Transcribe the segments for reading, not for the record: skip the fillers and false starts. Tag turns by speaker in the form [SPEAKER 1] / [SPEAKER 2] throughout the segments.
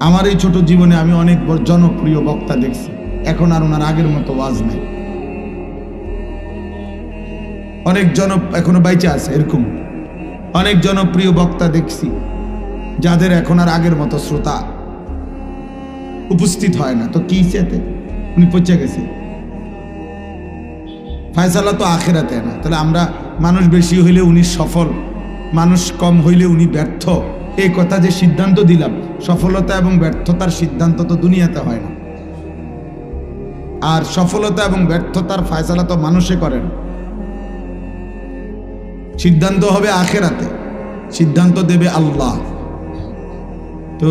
[SPEAKER 1] আমার এই ছোট জীবনে আমি অনেক জনপ্রিয় বক্তা দেখছি, এখন আর ওনার আগের মতো ওয়াজ নাই। অনেক এখনো বাইচা আছে, এরকম অনেক জনপ্রিয় বক্তা দেখছি যাদের এখন আর আগের মতো শ্রোতা উপস্থিত হয় না। তো কি চেতে উনি পৌঁছে গেছে, ফয়সালা তো আখেরাতে না। তাহলে আমরা মানুষ বেশি হইলে উনি সফল, মানুষ কম হইলে উনি ব্যর্থ, এই কথা যে সিদ্ধান্ত দিলাম, সফলতা এবং ব্যর্থতার সিদ্ধান্ত তো দুনিয়াতে হয় না। আর সফলতা এবং ব্যর্থতার ফয়সালা তো মানুষে করেন, সিদ্ধান্ত হবে আখেরাতে, সিদ্ধান্ত দেবে আল্লাহ। তো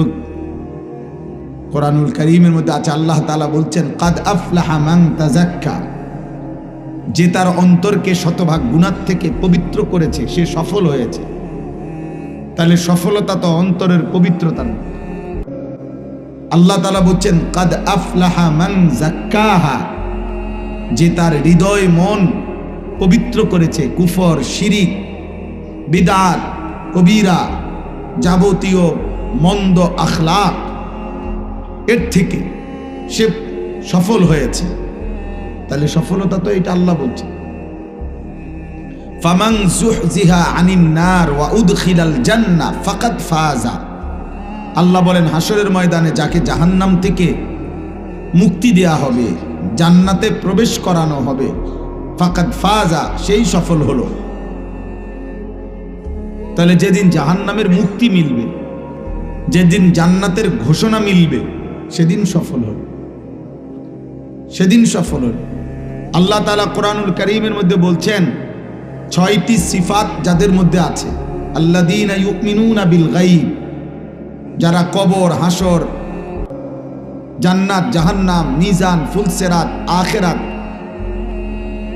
[SPEAKER 1] কোরআনুল কারীমের মধ্যে আছে, আল্লাহ তাআলা বলছেন কাদ আফলাহা মান তাযাক্কা, যে তার অন্তরকে শতভাগ গুনাহ থেকে পবিত্র করেছে সে সফল হয়েছে। তাহলে সফলতা তো অন্তরের পবিত্রতার। আল্লাহ তাআলা বলছেন কাদ আফলাহা মান যাক্কাহা, যে তার হৃদয় মন পবিত্র করেছে কুফর, শিরিক, বিদআত, কবিরা, যাবতীয় মন্দ আখলাক এর থেকে সে সফল হয়েছে। তাহলে সফলতা তো এটা আল্লাহ বলছে, ফামান যুহজিহা আনিন নার ওয়া উদখিলাল জান্নাহ ফাকাদ ফাজা। আল্লাহ বলেন হাসরের ময়দানে যাকে জাহান্নাম থেকে মুক্তি দেয়া হবে, জান্নাতে প্রবেশ করানো হবে, ফাকাদ ফাজা, সেই সফল হলো। তাহলে যেদিন জাহান্নামের মুক্তি মিলবে, যেদিন জান্নাতের ঘোষণা মিলবে, সেদিন সফল হল, সেদিন সফল হল। আল্লাহ তাআলা কোরআনুল কারীমের মধ্যে বলছেন 6টি সিফাত যাদের মধ্যে আছে, আল্লাযীনা ইউমিনুনা বিল গায়ব, যারা কবর, হাসর, জান্নাত, জাহান্নাম, মিজান, ফুলসিরাত, আখিরাত,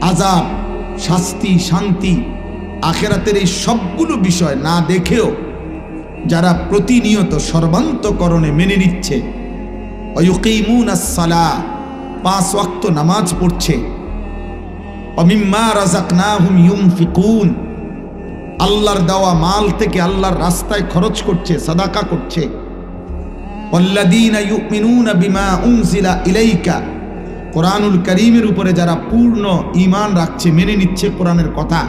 [SPEAKER 1] আযাব, শাস্তি, শান্তি, আখিরাতের এই সবগুলো বিষয় না দেখেও যারা প্রতিনিয়ত সর্বান্তকরণে মেনে নিচ্ছে, ওয়ায়ুকিমুনাস সালাহ, 5 ওয়াক্ত নামাজ পড়ছে, ওয়ামিম্মা রাযাকনাহুম ইউনফিকুন, আল্লাহর দেওয়া মাল থেকে আল্লাহর রাস্তায় খরচ করছে, সাদাকা করছে, ওয়াল্লাযীনা ইউমিনুনা বিমা উনজিলা ইলাইকা, কোরআনুল কারীমের উপরে যারা পূর্ণ ঈমান রাখছে, মেনে নিচ্ছে কোরআনের কথা,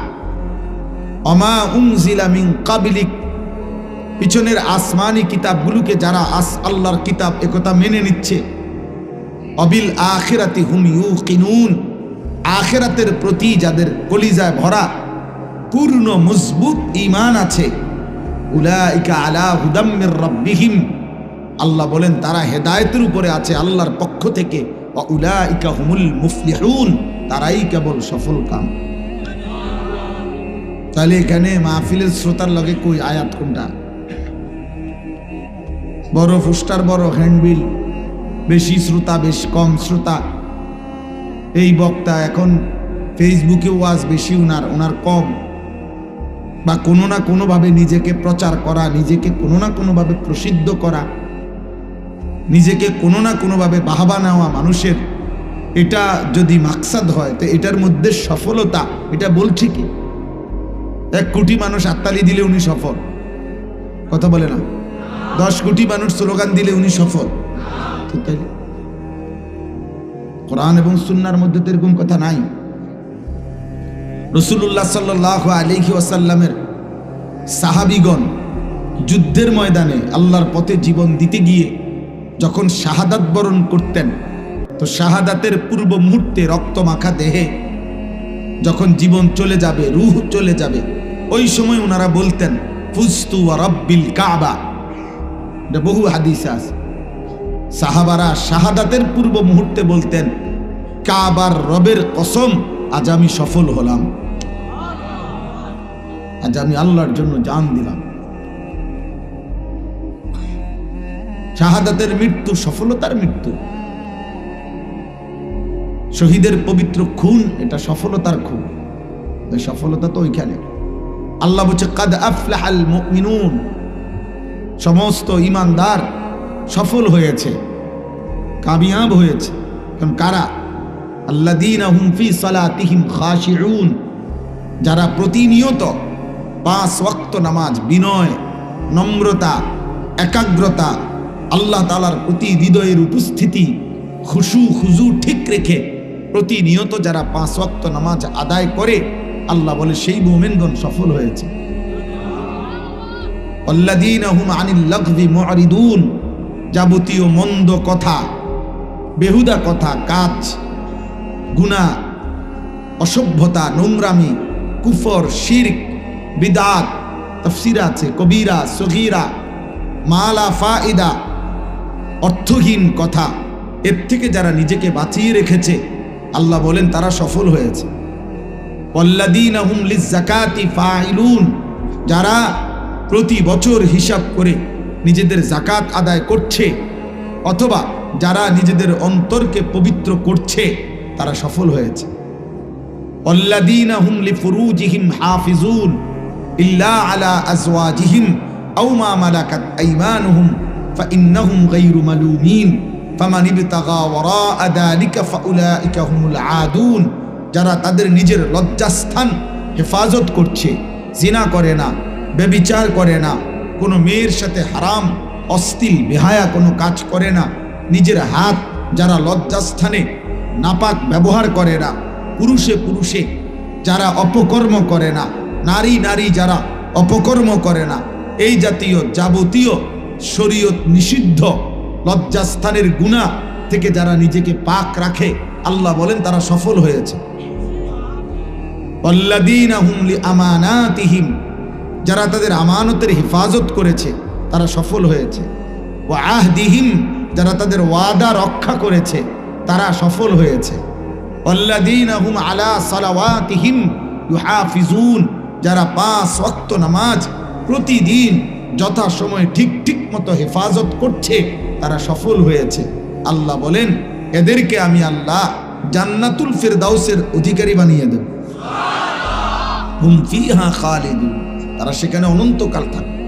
[SPEAKER 1] ওমা উনজিলা মিন ক্বাবলিক, পিছনের আসমানি কিতাবগুলোকে যারা আল্লাহর কিতাব একথা মেনে নিচ্ছে, অবিল আখিরাতি হুম ইউকিনুন, আখিরাতের প্রতি যাদের কলিজায় ভরা পূর্ণ মজবুত ঈমান আছে, উলাইকা আলা হুদাম মির রাব্বিহিম, আল্লাহ বলেন তারা হেদায়েতের উপরে আছে আল্লাহর পক্ষ থেকে, ওয়া উলাইকা হুমুল মুফলিহুন, তারাই কেবল সফল কাম। তাহলে এখানে মাহফিলের শ্রোতার লগে কই আয়াত কোনটা? বড় পোস্টার, বড় হ্যান্ডবিল, বেশি শ্রোতা, বেশ কম শ্রোতা, এই বক্তা এখন ফেসবুকে ওয়াজ বেশি, ওনার কম, বা কোনো না কোনোভাবে নিজেকে প্রচার করা, নিজেকে কোনো না কোনোভাবে প্রসিদ্ধ করা, নিজেকে কোনো না কোনোভাবে বাহবা নেওয়া মানুষের, এটা যদি মাকসাদ হয় তো এটার মধ্যে সফলতা, এটা বলছে কি 1 কোটি মানুষ হাততালি দিলে উনি সফল, কথা বলে না? 10 কোটি মানুষ স্লোগান দিলে উনি সফল। ঠিক আছে, কোরআন এবং সুন্নাহর মধ্যে তো এরকম কথা নাই। রাসূলুল্লাহ সাল্লাল্লাহু আলাইহি ওয়াসাল্লামের সাহাবীগণ যুদ্ধের ময়দানে আল্লাহর পথে জীবন দিতে গিয়ে যখন শাহাদাত বরণ করতেন, তো শাহাদাতের পূর্ব মুহূর্তে রক্ত মাখা দেহে যখন জীবন চলে যাবে, রূহ চলে যাবে, ওই সময় ওনারা বলতেন ফুজতু ওয়া রাব্বিল কাবা। এটা বহু হাদিসে আছে। সাহাবারা শাহাদাতের পূর্ব মুহূর্তে বলতেন কাবার রবের কসম, আজ আমি সফল হলাম, আজ আমি আল্লাহর জন্য জান দিলাম। শাহাদাতের মৃত্যু সফলতার মৃত্যু, শহীদের পবিত্র খুন, এটা সফলতার খুন। এই সফলতা তো ওইখানে। আল্লাহ বলছে কাদ আফলাহাল মুমিনুন, সমস্ত ঈমানদার সফল হয়েছে, কামিয়াব হয়েছে। কারণ কারা? আল্লাযীনা হুম ফি সালাতিহিম খাশিউন, যারা প্রতিনিয়ত 5 ওয়াক্ত নামাজ বিনয়, নম্রতা, একাগ্রতা, আল্লাহ তাআলার প্রতি হৃদয়ের উপস্থিতি খুশু খুজু ঠিক রেখে প্রতিনিয়ত যারা 5 ওয়াক্ত নামাজ আদায় করে, আল্লাহ বলে সেই মুমিনগণ সফল হয়েছে। আল্লাযীনা হুম আনিল লাগযি মুআরিদুন, যাবতীয় মন্দ কথা, বেহুদা কথা, কাজ, গুনাহ, অসভ্যতা, নোংরামি, কুফর, শিরক, বিদআত, তাফসীর আছে কবিরা, সগীরা, মালা ফায়দা, অর্থহীন কথা, এর থেকে যারা নিজেকে বাঁচিয়ে রেখেছে, আল্লাহ বলেন তারা সফল হয়েছে। ওয়াল্লাযীনা হুম লিয-যাকাতি ফাইলুন, যারা প্রতি বছর হিসাব করে নিজেদের যাকাত আদায় করছে, অথবা যারা নিজেদের অন্তরকে পবিত্র করছে, তারা সফল হয়েছে। ওয়াল্লাযীনা হুম লিফুরুজিহিম হাফিজুন ইল্লা আলা আজওয়াজিহিম আও মা মালাকাত আইমানুহুম ফাইন্নাহুম গায়রু মালুমিন ফামান ইবতাগা ওয়ারাআ যালিকা ফাউলাইকা হুমুল আদুন, যারা তাদের নিজের লজ্জাস্থান হেফাজত করছে, জিনা করে না, ব্যভিচার করে না, কোনো মেয়ের সাথে হারাম অশ্লীল বেহায়া কোনো কাজ করে না, নিজের হাত যারা লজ্জাস্থানে নাপাক ব্যবহার করে না, পুরুষে পুরুষে যারা অপকর্ম করে না, নারী নারী যারা অপকর্ম করে না, এই জাতীয় যাবতীয় শরীয়ত নিষিদ্ধ লজ্জাস্থানের গুনাহ থেকে যারা নিজেকে পাক রাখে, আল্লাহ বলেন তারা সফল হয়েছে। ওয়াল্লাযীনা হুম লিআমানাতিহিম, যারা তাদের আমানতের হেফাজত করেছে, তারা সফল হয়েছে। ওয়া আহদিহিম, যারা তাদের ওয়াদা রক্ষা করেছে, তারা সফল হয়েছে। ওয়াল্লাযীনা হুম আলা সালাওয়াতিহিম ইউহাফিজুন, যারা 5 ওয়াক্ত নামাজ প্রতিদিন যথাসময়ে ঠিক ঠিক মতো হেফাজত করছে, তারা সফল হয়েছে। আল্লাহ বলেন এদেরকে আমি আল্লাহ জান্নাতুল ফিরদাউসের অধিকারী বানিয়ে দেব। হুম ফিহা খালিদুন, তারা সেখানে অনন্তকাল থাকবে।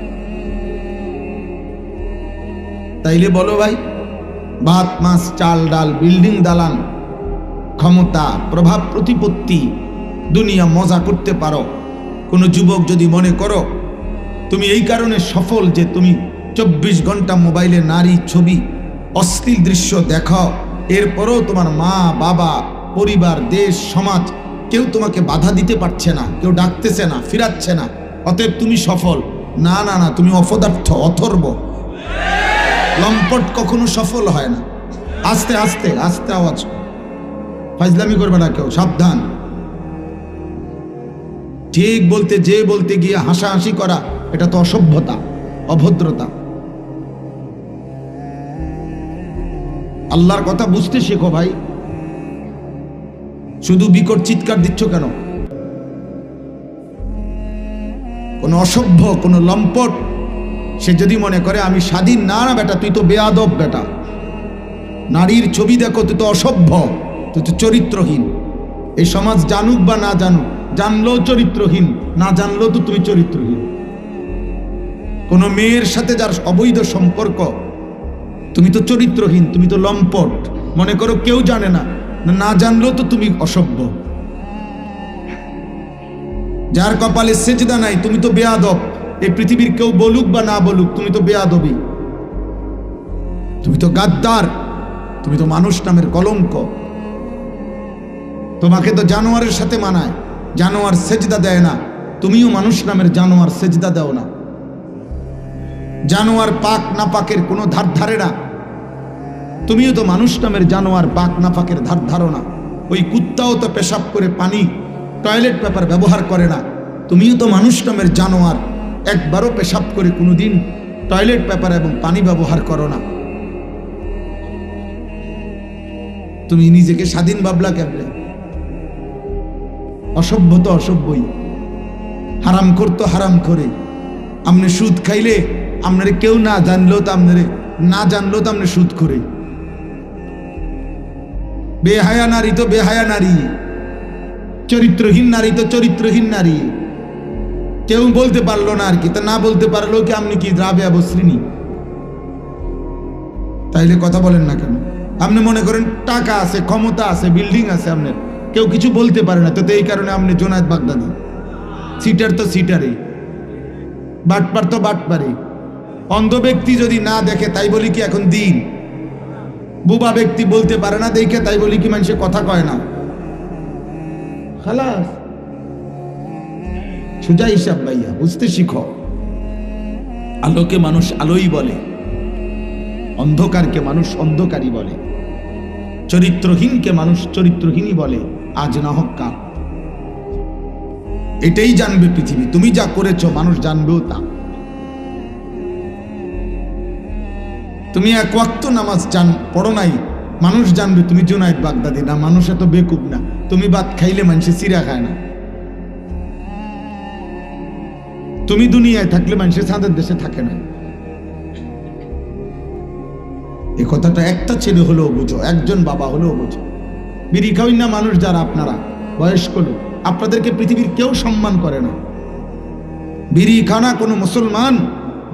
[SPEAKER 1] তাইলে বলো ভাই, ভাত মাছ চাল ডাল, বিল্ডিং দালান, ক্ষমতা, প্রভাব প্রতিপত্তি, দুনিয়া মজা করতে পারো। কোনো যুবক যদি মনে করো তুমি এই কারণে সফল যে তুমি 24 ঘন্টা মোবাইলে নারী ছবি অশ্লীল দৃশ্য দেখো, এরপরও তোমার মা বাবা পরিবার দেশ সমাজ কেউ তোমাকে বাধা দিতে পারছে না, কেউ ডাকতেছে না, ফিরাচ্ছে না, অতএব তুমি সফল। না না না, তুমি অপদার্থ, অথর্ব। লম্পট কখনো সফল হয় না। আস্তে আস্তে আস্তে আওয়াজ, ফাজলামি করবে না কেউ, সাবধান। ঠিক বলতে যে বলতে গিয়ে হাসাহাসি করা, এটা তো অসভ্যতা, অভদ্রতা। আল্লাহর কথা বুঝতে শেখো ভাই। শুধু বিকট চিৎকার দিচ্ছ কেন? কোন অসভ্য, কোন লম্পট সে যদি মনে করে আমি স্বাধীন, না না বেটা, তুই তো বেয়াদব বেটা। নারীর ছবি দেখো, তুই তো অসভ্য, তুই তো চরিত্রহীন। এই সমাজ জানুক বা না জানুক, জানলেও চরিত্রহীন, না জানলেও তো তুমি চরিত্রহীন। কোন মেয়ের সাথে যার অবৈধ সম্পর্ক, তুমি তো চরিত্রহীন, তুমি তো লম্পট। মনে করো কেউ জানে না, না জানলেও তো তুমি অসভ্য। যার কপালে সেজদা নাই, তুমি তো বেয়াদব। এই পৃথিবীর কেউ বলুক বা না বলুক, তুমি তো বেয়াদবি, তুমি তো গাদ্দার, তুমি তো মানুষ নামের কলঙ্ক। তোমাকে তো জানোয়ারের সাথে মানায়, জানোয়ার সেজদা দেয় না, তুমিও মানুষ নামের জানোয়ার, সেজদা দাও না। জানোয়ার পাক না পাকের কোনো ধার ধারে না, তুমিও তো মানুষ নামের জানোয়ার, পাক না পাকের ধার ধারো না। ওই কুত্তাও তো পেশাব করে পানি, টয়লেট পেপার ব্যবহার করে না, তুমিও তো মানুষ নামের জানোয়ার, একবারও পেশাব করে কোনোদিন টয়লেট পেপার এবং পানি ব্যবহার করো না। তুমি নিজেকে স্বাধীন ভাবলা কেমনে? অসভ্য তো অসভ্যই, হারাম করতো হারাম করে। আমনে সুদ খাইলে আপনারে কেউ না জানলেও তো আপনারে, না জানলেও তো আপনি সুদ করে। বেহায়া নারী তো বেহায়া নারী, চরিত্রহীন নারী তো চরিত্রহীন নারী। কেউ বলতে পারলো না আর কি, তা না বলতে পারলো কি আপনি কি রাবেয়া বসরিনী? তাইলে কথা বলেন না কেন? আপনি মনে করেন টাকা আছে, ক্ষমতা আছে, বিল্ডিং আছে, আপনার কেউ কিছু বলতে পারে না, তো এই কারণে আপনি জোনায়েদ বাগদাদি। সিটার তো সিটারে, বাটপার তো বাটপারে, অন্ধ ব্যক্তি যদি না দেখে তাই বলি কি এখন দিন? বুবা ব্যক্তি বলতে পারে না দেখে তাই বলি কি মানুষে কথা কয় না? খালাস, সোজা হিসাব ভাইয়া, বুঝতে শিখো। আলোকে মানুষ আলোই বলে, অন্ধকারকে মানুষ অন্ধকারই বলে, চরিত্রহীনকে মানুষ চরিত্রহীনই বলে, আজ না হোক কাল। এটাই জানবে পৃথিবী। তুমি যা করেছো মানুষ জানবেও তা। তুমি এক ওয়াক্ত নামাজ পড়ো নাই, মানুষ জানবে তুমি জুনায়েদ বাগদাদি না। মানুষ এত বেকুব না। তুমি ভাত খাইলে মানুষে চিরা খায় না। তুমি দুনিয়ায় থাকলে মানুষের চাঁদের দেশে থাকে না। এই কথাটা একটা ছেলে হলেও বুঝো, একজন বাবা হলেও বুঝো। বিড়ি খাওয়াই না মানুষ যারা আপনারা বয়স্ক লোক, আপনাদেরকে পৃথিবীর কেউ সম্মান করে না। বিড়ি খানা কোনো মুসলমান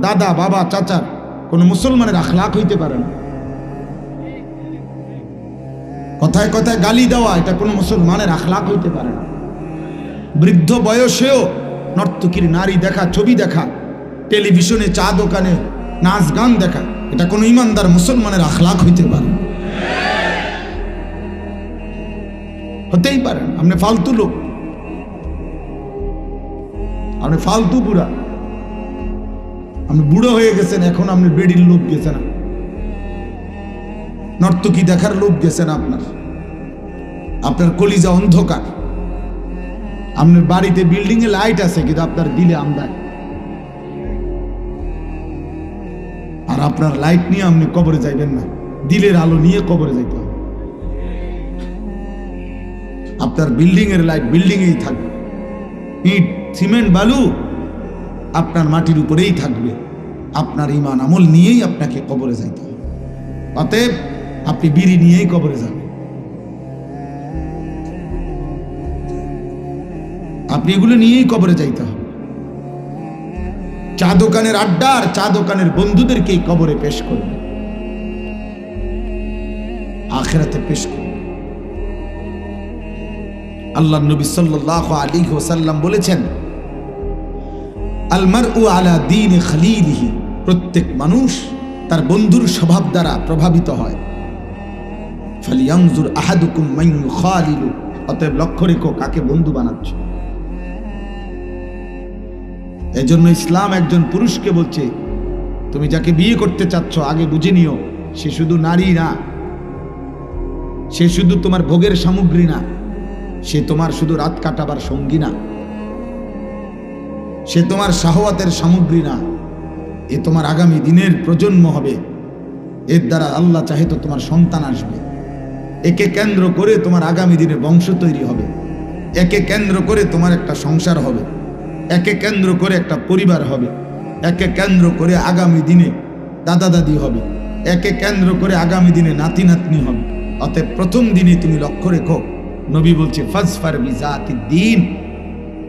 [SPEAKER 1] দাদা বাবা চাচার কোনো মুসলমানের আখলাক হইতে পারে না। কথায় কথায় গালি দেওয়া এটা কোনো মুসলমানের আখলাক হইতে পারে না। বৃদ্ধ বয়সেও নর্তকীর নারী দেখা, ছবি দেখা, টেলিভিশনে চা দোকানে নাচ গান দেখা, এটা কোনো ইমানদার মুসলমানের আখলাক হইতে পারে না। হতেই পারে না। আপনি ফালতু লোক, আপনি ফালতু বুড়া, আপনি বুড়ো হয়ে গেছেন, এখন আপনি বেডির লোভ গেছে না, নর্তকী দেখার লোভ গেছে না আপনার। আপনার কলিজা অন্ধকার। আপনার বাড়িতে বিল্ডিং এ লাইট আছে কিন্তু আপনার দিলে আন্ধার। আর আপনার লাইট নিয়ে আপনি কবরে যাইবেন না, দিলের আলো নিয়ে কবরে যাইতে হবে। আপনার বিল্ডিং এর লাইট বিল্ডিং এই থাকবে, ইট সিমেন্ট বালু আপনার মাটির উপরেই থাকবে। আপনার ঈমান আমল নিয়েই আপনাকে কবরে যাইতে হবে। অতএব আপনি বিড়ি নিয়েই কবরে যাবেন। আপনি এগুলো নিয়েই কবরে যাইতে হবে। চা দোকানের আড্ডা আর চা দোকানের বন্ধুদেরকেই কবরে পেশ করবে, আখিরাতে পেশ করবে। আল্লাহ নবী সাল্লাল্লাহু আলাইহি ওয়াসাল্লাম বলেছেন, আল মারউ আলা দীন খলিলিহি, প্রত্যেক মানুষ তার বন্ধুর স্বভাব দ্বারা প্রভাবিত হয়। ফালিয়ানজুর আহাদুকুম মান ইউখালিলু, অতএব লক্ষ্য রেখো কাকে বন্ধু বানাচ্ছ। এজন্য ইসলাম একজন পুরুষকে বলছে, তুমি যাকে বিয়ে করতে চাচ্ছ আগে বুঝে নিও সে শুধু নারী না, সে শুধু তোমার ভোগের সামগ্রী না, সে তোমার শুধু রাত কাটাবার সঙ্গী না, সে তোমার শাহওয়াতের সামগ্রী না, এ তোমার আগামী দিনের প্রজন্ম হবে। এর দ্বারা আল্লাহ চাহে তো তোমার সন্তান আসবে। একে কেন্দ্র করে তোমার আগামী দিনে বংশ তৈরি হবে। একে কেন্দ্র করে তোমার একটা সংসার হবে। একে কেন্দ্র করে একটা পরিবার হবে। একে কেন্দ্র করে আগামী দিনে দাদা দাদি হবে। একে কেন্দ্র করে আগামী দিনে নাতি নাতনি হবে। অতএব প্রথম দিনে তুমি লক্ষ্য রেখো, নবী বলছে ফাজফার বিজাতিদ দ্বীন,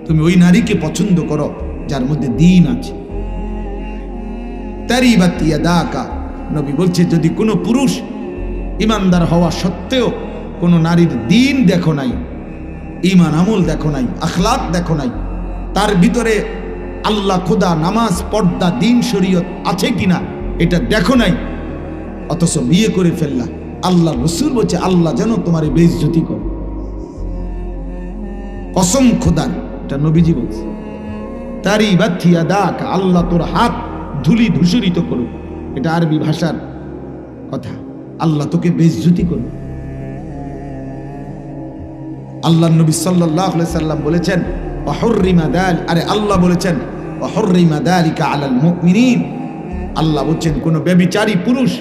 [SPEAKER 1] তুমি ওই নারীকে পছন্দ করো যার মধ্যে দ্বীন আছে। তারিবাত ইয়াদাকা, নবী বলছে যদি কোনো পুরুষ ইমানদার হওয়া সত্ত্বেও কোনো নারীর দ্বীন দেখো নাই, ঈমান আমল দেখো নাই, আখলাক দেখো নাই, তার ভিতরে আল্লাহ খোদা নামাজ পর্দা দ্বীন শরীয়ত আছে কিনা এটা দেখো নাই, অথচ বিয়ে করে ফেললা, আল্লাহ রাসূল বলছে আল্লাহ যেন তোমার বেইজ্জতি করে। কসম খোদার, এটা নবীজি বলছে। তারিবাত ইয়াদাকা, আল্লাহ তোর হাত ধুলি ধূসরিত করুক, এটা আরবি ভাষার কথা। আল্লাহ তোকে বেইজ্জতি করুক। আল্লাহ নবী সাল্লাল্লাহু আলাইহি সাল্লাম বলেছেন ওয়াহুররিমা দাল, আরে আল্লাহ বলেছেন ওয়াহুররিমা দালিকা আলাল মুমিনিন। আল্লাহ বলেন কোন ব্যভিচারী পুরুষ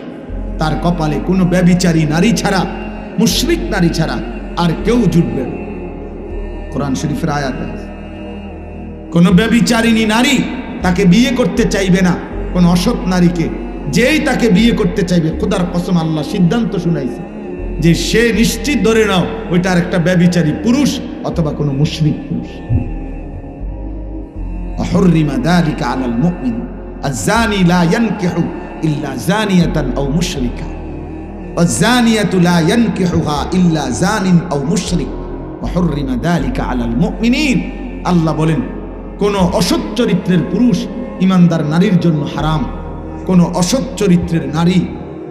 [SPEAKER 1] তার কপালে কোন ব্যভিচারী নারী ছাড়া, মুশরিক নারী ছাড়া আর কেউ জুটবে না। কোরআন শরীফের আয়াত আছে, কোন ব্যভিচারিণী নারী তাকে বিয়ে করতে চাইবে না কোন অসৎ নারীকে। যেই তাকে বিয়ে করতে চাইবে, খোদার কসম আল্লাহ সিদ্ধান্ত শুনাইছে যে সে নিশ্চিত ধরে নাও ওইটা আর একটা ব্যভিচারী পুরুষ অথবা কোনো মুশরিক পুরুষ। وحرم ذلك على المؤمن الزاني لا ينكح إلا زانية أو مشركة والزانية لا ينكحها إلا زان أو مشرك وحرم ذلك على المؤمنين। আল্লাহ বলেন কোন অসৎ চরিত্রের পুরুষ ইমানদার নারীর জন্য হারাম, কোন অসৎ চরিত্রের নারী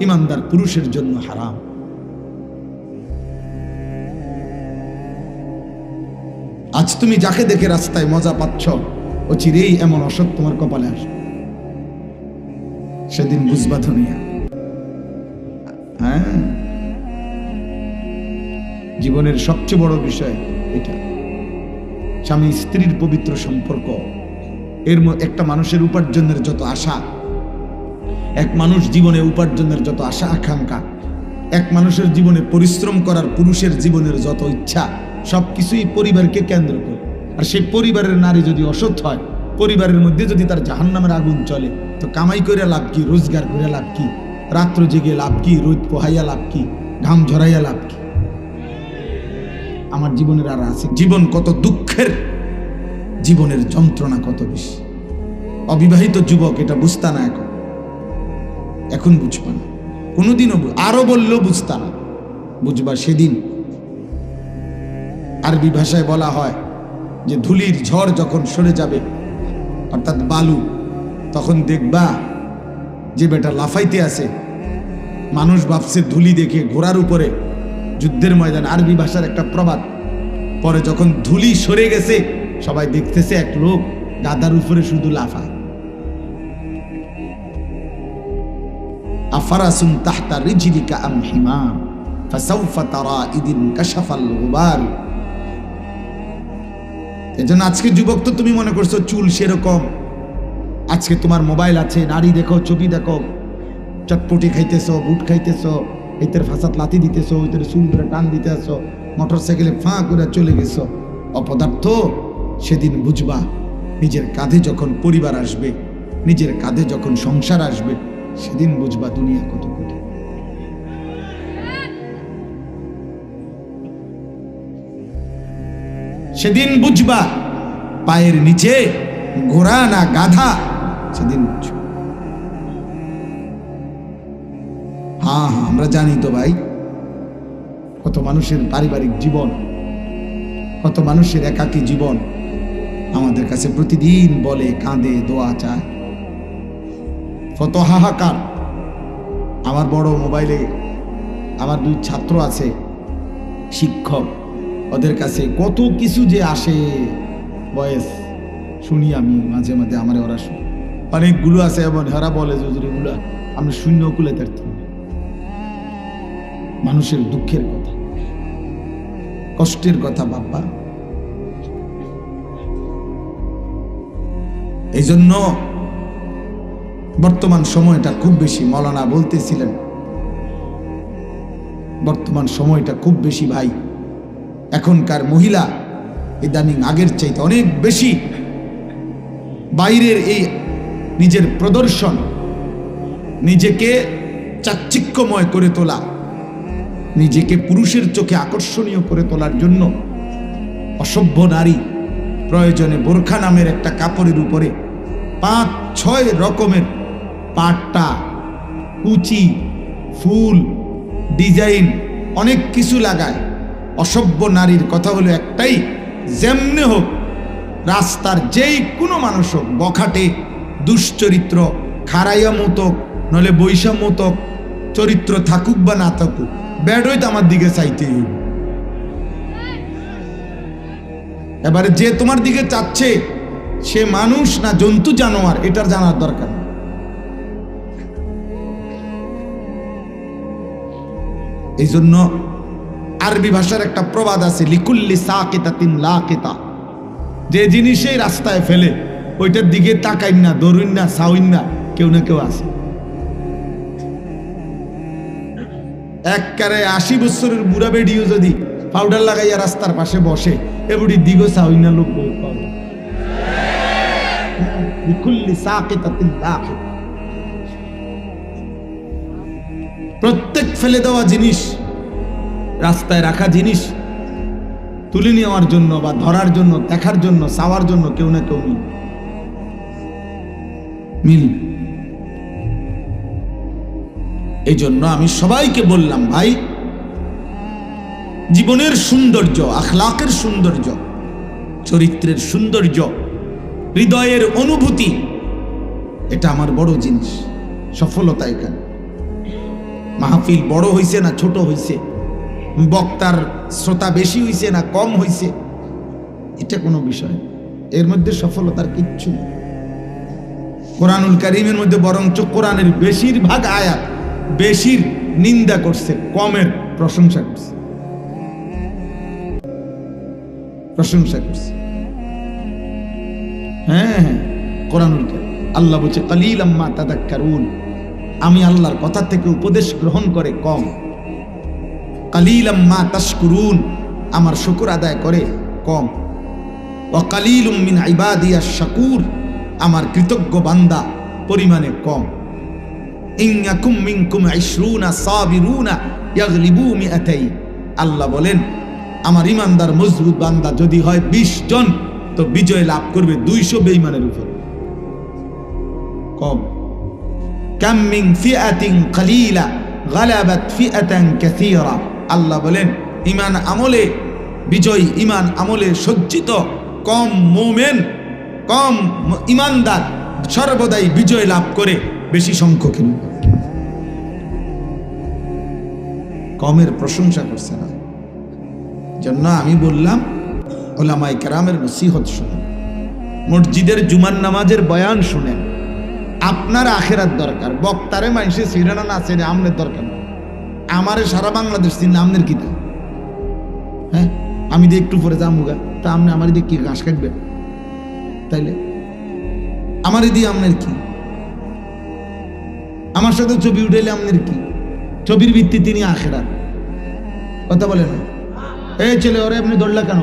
[SPEAKER 1] ইমানদার পুরুষের জন্য হারাম। আজ তুমি যাকে দেখে রাস্তায় মজা পাচ্ছ, ও চিরেই এমন অসৎ তোমার কপালে আসবে, সেদিন বুঝবা দুনিয়া। হ্যাঁ, জীবনের সবচেয়ে বড় বিষয় এটা। স্বামী স্ত্রীর পবিত্র সম্পর্ক, এর একটা মানুষের উপার্জনের যত আশা, এক মানুষ জীবনে উপার্জনের যত আশা আকাঙ্ক্ষা, এক মানুষের জীবনে পরিশ্রম করার পুরুষের জীবনের যত ইচ্ছা, সবকিছুই পরিবারকে কেন্দ্র করে। আর সেই পরিবারের নারী যদি অসৎ হয়, পরিবারের মধ্যে যদি তার জাহান্নামের আগুন চলে, তো কামাই করে লাভ কি, রোজগার করে লাভ কি, রাত্র জেগে লাভ কি, রোদ পোহাইয়া লাভ কি, ঘাম ঝরাইয়া লাভ কি? আমার জীবনের আর আছে, জীবন কত দুঃখের, জীবনের যন্ত্রণা কত বেশি। অবিবাহিত যুবক এটা বুঝতা না, এখন বুঝবা না, কোনোদিনও আরো বললেও বুঝতা না, বুঝবা সেদিন। আরবি ভাষায় বলা হয় যে ধুলির ঝড় যখন সরে যাবে, অর্থাৎ বালু, তখন দেখবা যে বেটা লাফাইতে আছে, মানুষ ভাবছে ধুলি দেখে ঘোড়ার উপরে যুদ্ধের ময়দান। আরবি ভাষার একটা প্রবাদ। পরে যখন ধুলি সরে গেছে, সবাই দেখতেছে এক লোক গাদার উপরে শুধু লাফায়। আফারাসুন তাহতা রিজলিকা আম হিমাম ফাসাউফা তারা ইদিন কাশাফাল গুবার। এজন্য আজকে যুবক তো তুমি মনে করছো চুল সেরকম, আজকে তোমার মোবাইল আছে, নারী দেখো, ছবি দেখো, চটপটি খাইতেছো, বুট খাইতেছো, এইটার ফাঁসাত লাথি দিতেছো, ওইটার চুল ধরে টান দিতে আসো, মোটর সাইকেলে ফাঁ করে চলে গেছো। অপদার্থ, সেদিন বুঝবা নিজের কাঁধে যখন পরিবার আসবে, নিজের কাঁধে যখন সংসার আসবে, সেদিন বুঝবা দুনিয়া কত কঠিন। সেদিন বুঝবা পায়ের নিচে ঘোড়া না গাধা, সেদিন বুঝবা। হ্যাঁ, আমরা জানি তো ভাই, কত মানুষের পারিবারিক জীবন, কত মানুষের একাকী জীবন আমাদের কাছে প্রতিদিন বলে, কাঁদে, দোয়া চায়, কত হাহাকার। আমার বড় মোবাইলে আমার 2 ছাত্র আছে, শিক্ষক, ওদের কাছে কত কিছু যে আসে, বয়স শুনি আমি মাঝে মাঝে, আমার ওরা শুনি, অনেকগুলো আছে এমন, হেরা বলে জুজুরিগুলো আমরা শূন্য কুলে থাকতে। মানুষের দুঃখের কথা, কষ্টের কথা বাবা। এই জন্য বর্তমান সময়টা খুব বেশি, মৌলানা বলতেছিলেন, বর্তমান সময়টা খুব বেশি ভাই। এখনকার মহিলা ইদানিং আগের চাইতে অনেক বেশি বাইরের এই নিজের প্রদর্শন, নিজেকে চাকচিক্যময় করে তোলা, নিজেকে পুরুষের চোখে আকর্ষণীয় করে তোলার জন্য অসভ্য নারী প্রয়োজনে বোরখা নামের একটা কাপড়ের উপরে 5-6 রকমের পাট্টা, কুচি, ফুল, ডিজাইন, অনেক কিছু লাগায়। অসভ্য নারীর কথা হলো একটাই, যেমনে হোক, রাস্তার যেই কোনো মানুষ হোক, বখাটে, দুশ্চরিত্র, খারাইয়া মতক, নলে বৈষা মতক চরিত্র থাকুক বা না থাকুক, ব্যাডই তো আমার দিকে চাইতেই হইব। এবারে যে তোমার দিকে চাচ্ছে সে মানুষ না জন্তু জানোয়ার, এটার জানার দরকার। এই জন্য আরবি ভাষার একটা প্রবাদ আছে, লিকুল্লি সাকিতাতিন লাকিতা, যে জিনিসই রাস্তায় ফেলে ওইটার দিকে তাকাইন না, দৌড়ুন না, চাউইন না, কেউ না কেউ আছে। একবারে 80 বছরের বুড়া বেডিও যদি পাউডার লাগাইয়া রাস্তার পাশে বসে, এ বুড়ির দিকে চাউইন না, লোক বহুত পাওয়া যায়। লিকুল্লি সাকিতাতিন লাকিতা, প্রত্যেক ফেলে দেওয়া জিনিস, রাস্তায় রাখা জিনিস তুলে নেওয়ার জন্য বা ধরার জন্য, দেখার জন্য, চাওয়ার জন্য কেউ না কেউ মিল। এই জন্য আমি সবাইকে বললাম, ভাই, জীবনের সৌন্দর্য, আখলাকের সৌন্দর্য, চরিত্রের সৌন্দর্য, হৃদয়ের অনুভূতি, এটা আমার বড় জিনিস। সফলতা এখানে। মাহফিল বড় হইছে না ছোট হইছে, বক্তার শ্রোতা বেশি হইছে না কম হইছে, এটা কোনো বিষয়, এর মধ্যে সফলতার কিচ্ছু নেই। কোরআনুল কারীমের মধ্যে বরঞ্চ কোরআনের বেশিরভাগ আয়াত বেশির নিন্দা করছে, কমের প্রশংসা করছে, প্রশংসা করছে। হ্যাঁ, কোরআনুল কারীম আল্লাহ বলছে কালিলাম মা তাযাক্কারুন, আমি আল্লাহর কথা থেকে উপদেশ গ্রহণ করে কম। কালিলাম মা তাশকুরুন, আমার শুকর আদায় করে কম। ওয়া কালিলুম মিন ইবাদিয়াশ শাকুর, আমার কৃতজ্ঞ বান্দা পরিমাণে কম। ইন্নাকুম মিনকুম 20 সাবিরুনা ইয়াগলিবু মিআতাইন, আল্লাহ বলেন আমার ইমানদার মজবুত বান্দা যদি হয় 20 জন, তো বিজয় লাভ করবে 200 বেঈমানের উপর, কম। কাম মিন ফিআতিন কালিলা গালাবাত ফিআতান কাসীরা, আল্লাহ বলেন ঈমান আমলে বিজয়, ঈমান আমলে সজ্জিত কম মুমিন, কম ঈমানদার সর্বদাই বিজয় লাভ করে বেশি সংখ্যক। কমের প্রশংসা করছে না, জন্য আমি বললাম উলামায়ে কেরামের নসিহত শুনেন, মসজিদের জুমার নামাজের বয়ান শুনেন। আপনার আখেরাত দরকার, বক্তারে মানুষে সিরানা না চেনে আমনের দরকার না। আমারে সারা বাংলাদেশ চিনলে আমনের কি তা? হ্যাঁ, আমি দিয়ে একটু পরে যামুগা, তা আপনি আমার দিয়ে কি ঘাস কাটবেন? তাইলে আমার দিয়ে আমনের কি? আমার সাথে ছবি উঠাইলে আমনের কি? ছবির ভিত্তি তিনি আখেরাত, কথা বলে না। এই ছেলে, ওরে আপনি ধরলা কেন?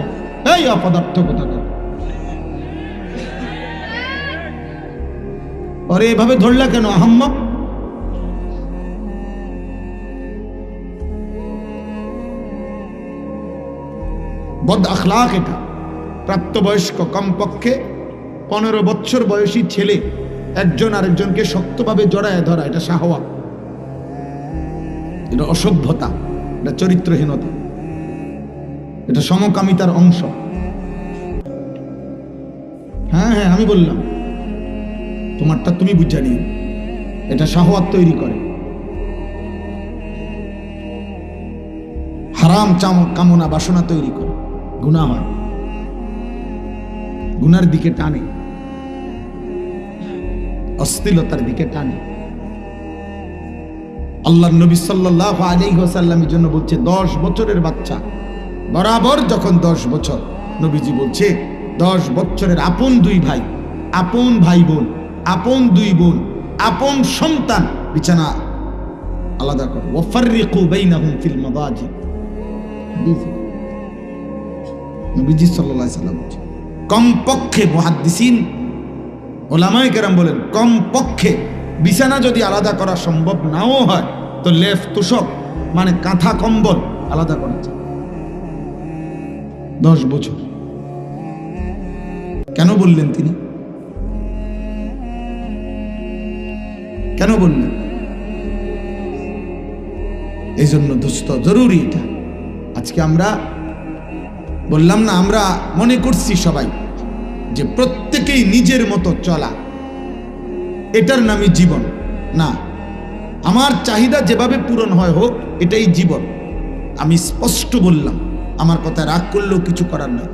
[SPEAKER 1] এই অপদার্থ কথা, ওরে এভাবে ধরলা কেন আহাম্মক? বদ আখলাক এটা। প্রাপ্তবয়স্ক কমপক্ষে 15 বছর বয়সী ছেলে একজন আরেকজনকে শক্তভাবে জড়ায় ধরা, এটা শাহওয়াত, এটা অসভ্যতা, এটা চরিত্রহীনতা, এটা সমকামিতার অংশ। হ্যাঁ, আমি বললাম তোমারটা তুমি বুঝা নিও, এটা শাহওয়াত তৈরি করে, হারাম কামনা বাসনা তৈরি করে, গুনাহ হয়, গুনার দিকে টানে, অশ্লীলতার দিকে টানে। আল্লাহর নবী সাল্লাল্লাহু আলাইহি ওয়াসাল্লামের জন্য বলছে 10 বছরের বাচ্চা বরাবর যখন 10 বছর, নবীজি বলছে 10 বছরের আপন 2 ভাই, আপন ভাই বোন, আপন 2 বোন, আপন সন্তান বিছানা আলাদা করো। ওয়াফাররিকু বাইনাহুম ফিল মাদাজি, নবীজি সাল্লাল্লাহু আলাইহি ওয়াসাল্লাম কমপক্ষে, মুহাদ্দিসিন ওলামায়ে কেরাম বলেন কমপক্ষে বিছানা যদি আলাদা করা সম্ভব নাও হয়, তো লেফ তোষক মানে কাঁথা কম্বল আলাদা করা যায়। 10 বছর কেন বললেন তিনি? কেন বললেন? এই জন্য দোস্ত জরুরি এটা। আজকে আমরা বললাম না, আমরা মনে করছি সবাই যে প্রত্যেকেই নিজের মতো চলা, এটার নামই জীবন না। আমার চাহিদা যেভাবে পূরণ হয় হোক, এটাই জীবন। আমি স্পষ্ট বললাম, আমার কথা রাগ করলেও কিছু করার নাই,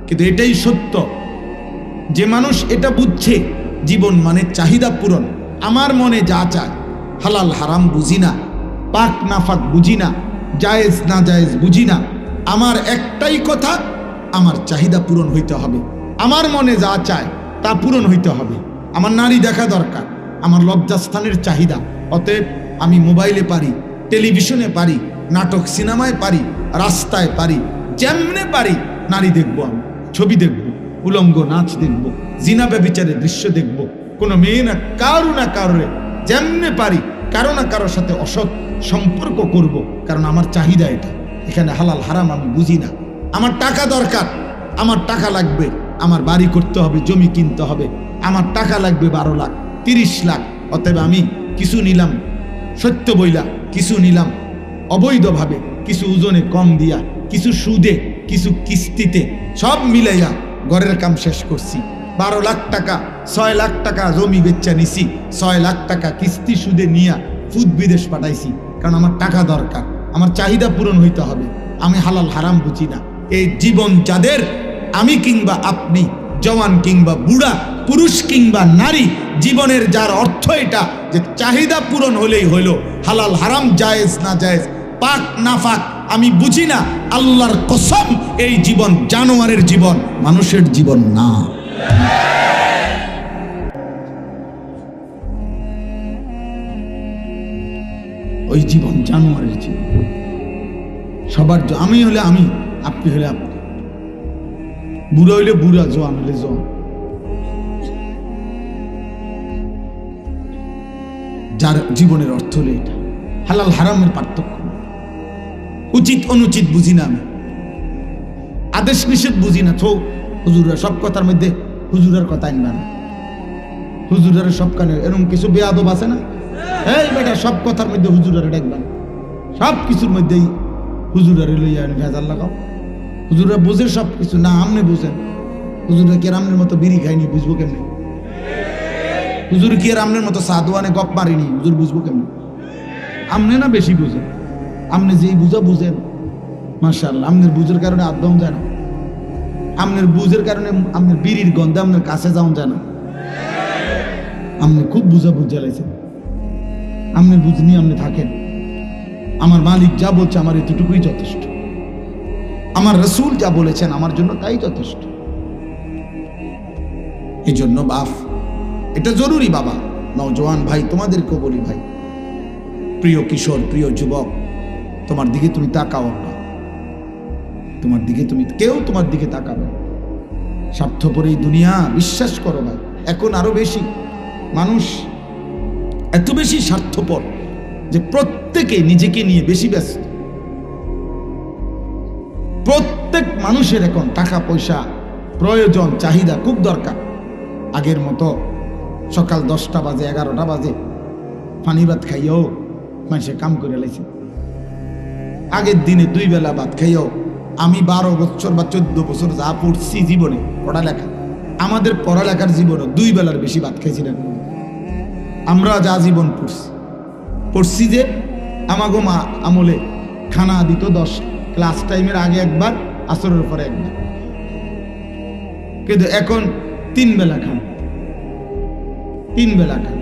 [SPEAKER 1] কিন্তু এটাই সত্য। যে মানুষ এটা বুঝছে জীবন মানে চাহিদা পূরণ, আমার মনে যা চায়, হালাল হারাম বুঝি না, পাক নাফাক বুঝি না, জায়েজ না জায়েজ বুঝি না, আমার একটাই কথা, আমার চাহিদা পূরণ হইতে হবে। আমার মনে যা চায় তা পূরণ হইতে হবে। আমার নারী দেখা দরকার, আমার লজ্জাস্থানের চাহিদা। অতএব আমি মোবাইলে পারি, টেলিভিশনে পারি, নাটক সিনেমায় পারি, রাস্তায় পারি, যেমনে পারি নারী দেখবো, আমি ছবি দেখবো, উলঙ্গ নাচ দেখবো, জিনা ব্যভিচারের দৃশ্য দেখবো। কোনো মেয়ে না কারোরে যেমনে পারি কারো না কারোর সাথে অসৎ সম্পর্ক করব, কারণ আমার চাহিদা এটা। এখানে হালাল হারাম আমি বুঝি না। আমার টাকা দরকার, আমার টাকা লাগবে, আমার বাড়ি করতে হবে, জমি কিনতে হবে, আমার টাকা লাগবে 12 লাখ 30 লাখ। অতএব আমি কিছু নিলাম সত্য বইলা, কিছু নিলাম অবৈধভাবে, কিছু ওজনে কম দিয়া, কিছু সুদে, কিছু কিস্তিতে, সব মিলাইয়া ঘরের কাম শেষ করছি। 12 লাখ টাকা 6 লাখ টাকা জমি বেচা নিছি, 6 লাখ টাকা কিস্তি সুদে নিয়া ফুদ বিদেশ পাঠাইছি, কারণ আমার টাকা দরকার, আমার চাহিদা পূরণ হইতে হবে। আমি হালাল হারাম বুঝি না। এই জীবন যাদের, আমি কিংবা আপনি, জওয়ান কিংবা বুড়া, পুরুষ কিংবা নারী, জীবনের যার অর্থ এটা যে চাহিদা পূরণ হলেই হইল, হালাল হারাম জায়েজ না জায়েজ, পাক না পাক আমি বুঝি না, আল্লাহর কসম এই জীবন জানোয়ারের জীবন, মানুষের জীবন না। ওই জীবন জানোয়ারের জীবন। সবার আমি হলে আমি, আপনি হলে আপনি, বুড়া হইলে বুড়া, জোয়ান হলে জোয়ান। যার জীবনের অর্থ হলে এটা। হালাল হারামের পার্থক্য, উচিত অনুচিত বুঝি না আমি, আদেশ নিষেধ বুঝি না। তো হুজুরা সব কথার মধ্যে হুজুরের কথা আনবা না, হুজুরের সব কানে এরকম কিছু বেয়াদব আছে না, এই বেটা সব কথার মধ্যে হুজুরের ডাকবা না, সব কিছুর মধ্যেই হুজুরের লইয়া ভেজাল লাগাও। হুজুরা বুঝে সব কিছু না, আমনে বুঝেন। হুজুরা কি আমনের মতো বিড়ি খাইনি, বুঝবো কেমনি? হুজুর কি আমনের মতো সাধুয়ানে গপ মারিনি, হুজুর বুঝবো কেমনি? আমনে না বেশি বুঝেন, আমনে যেই বুঝা বুঝেন মাশাআল্লাহ, আমনের বুঝের কারণে আদম যায় না, আমনের বুঝের কারণে আমনের বিড়ির গন্ধে আমনের কাছে যাওয়া যায় না। আমনে খুব বুঝা বুঝ জ্বালাইছেন, আমনের বুঝ নিয়ে আমনে থাকেন। আমার মালিক যা বলছে আমার এতটুকুই যথেষ্ট, আমার রসুল যা বলেছেন আমার জন্য তাই যথেষ্ট। এই জন্য বাপ এটা জরুরি। বাবা নওজোয়ান ভাই, তোমাদেরকেও বলি ভাই, প্রিয় কিশোর, প্রিয় যুবক, তোমার দিকে তুমি তাকাও না, তোমার দিকে তুমি কেউ তোমার দিকে তাকাবে। স্বার্থপর এই দুনিয়া, বিশ্বাস করো ভাই, এখন আরো বেশি মানুষ এত বেশি স্বার্থপর যে প্রত্যেকে নিজেকে নিয়ে বেশি ব্যস্ত। প্রত্যেক মানুষের এখন টাকা পয়সা প্রয়োজন, চাহিদা খুব দরকার। আগের মতো সকাল 10টা বাজে 11টা বাজে পানি ভাত খাইও মানুষে কাম করে লাইছে। আগের দিনে 2 বেলা ভাত খাইও, আমি 12 বছর বা 14 বছর যা পড়ছি জীবনে পড়ালেখা, আমাদের পড়ালেখার জীবনে 2 বেলার বেশি ভাত খাইছিলেন। আমরা যা জীবন পড়ছি যে আমাগো মা আমলে খানা দিত 10, ক্লাস টাইমের আগে একবার, আসরের পরে একবার, কিন্তু এখন 3 বেলা খান, 3 বেলা খান।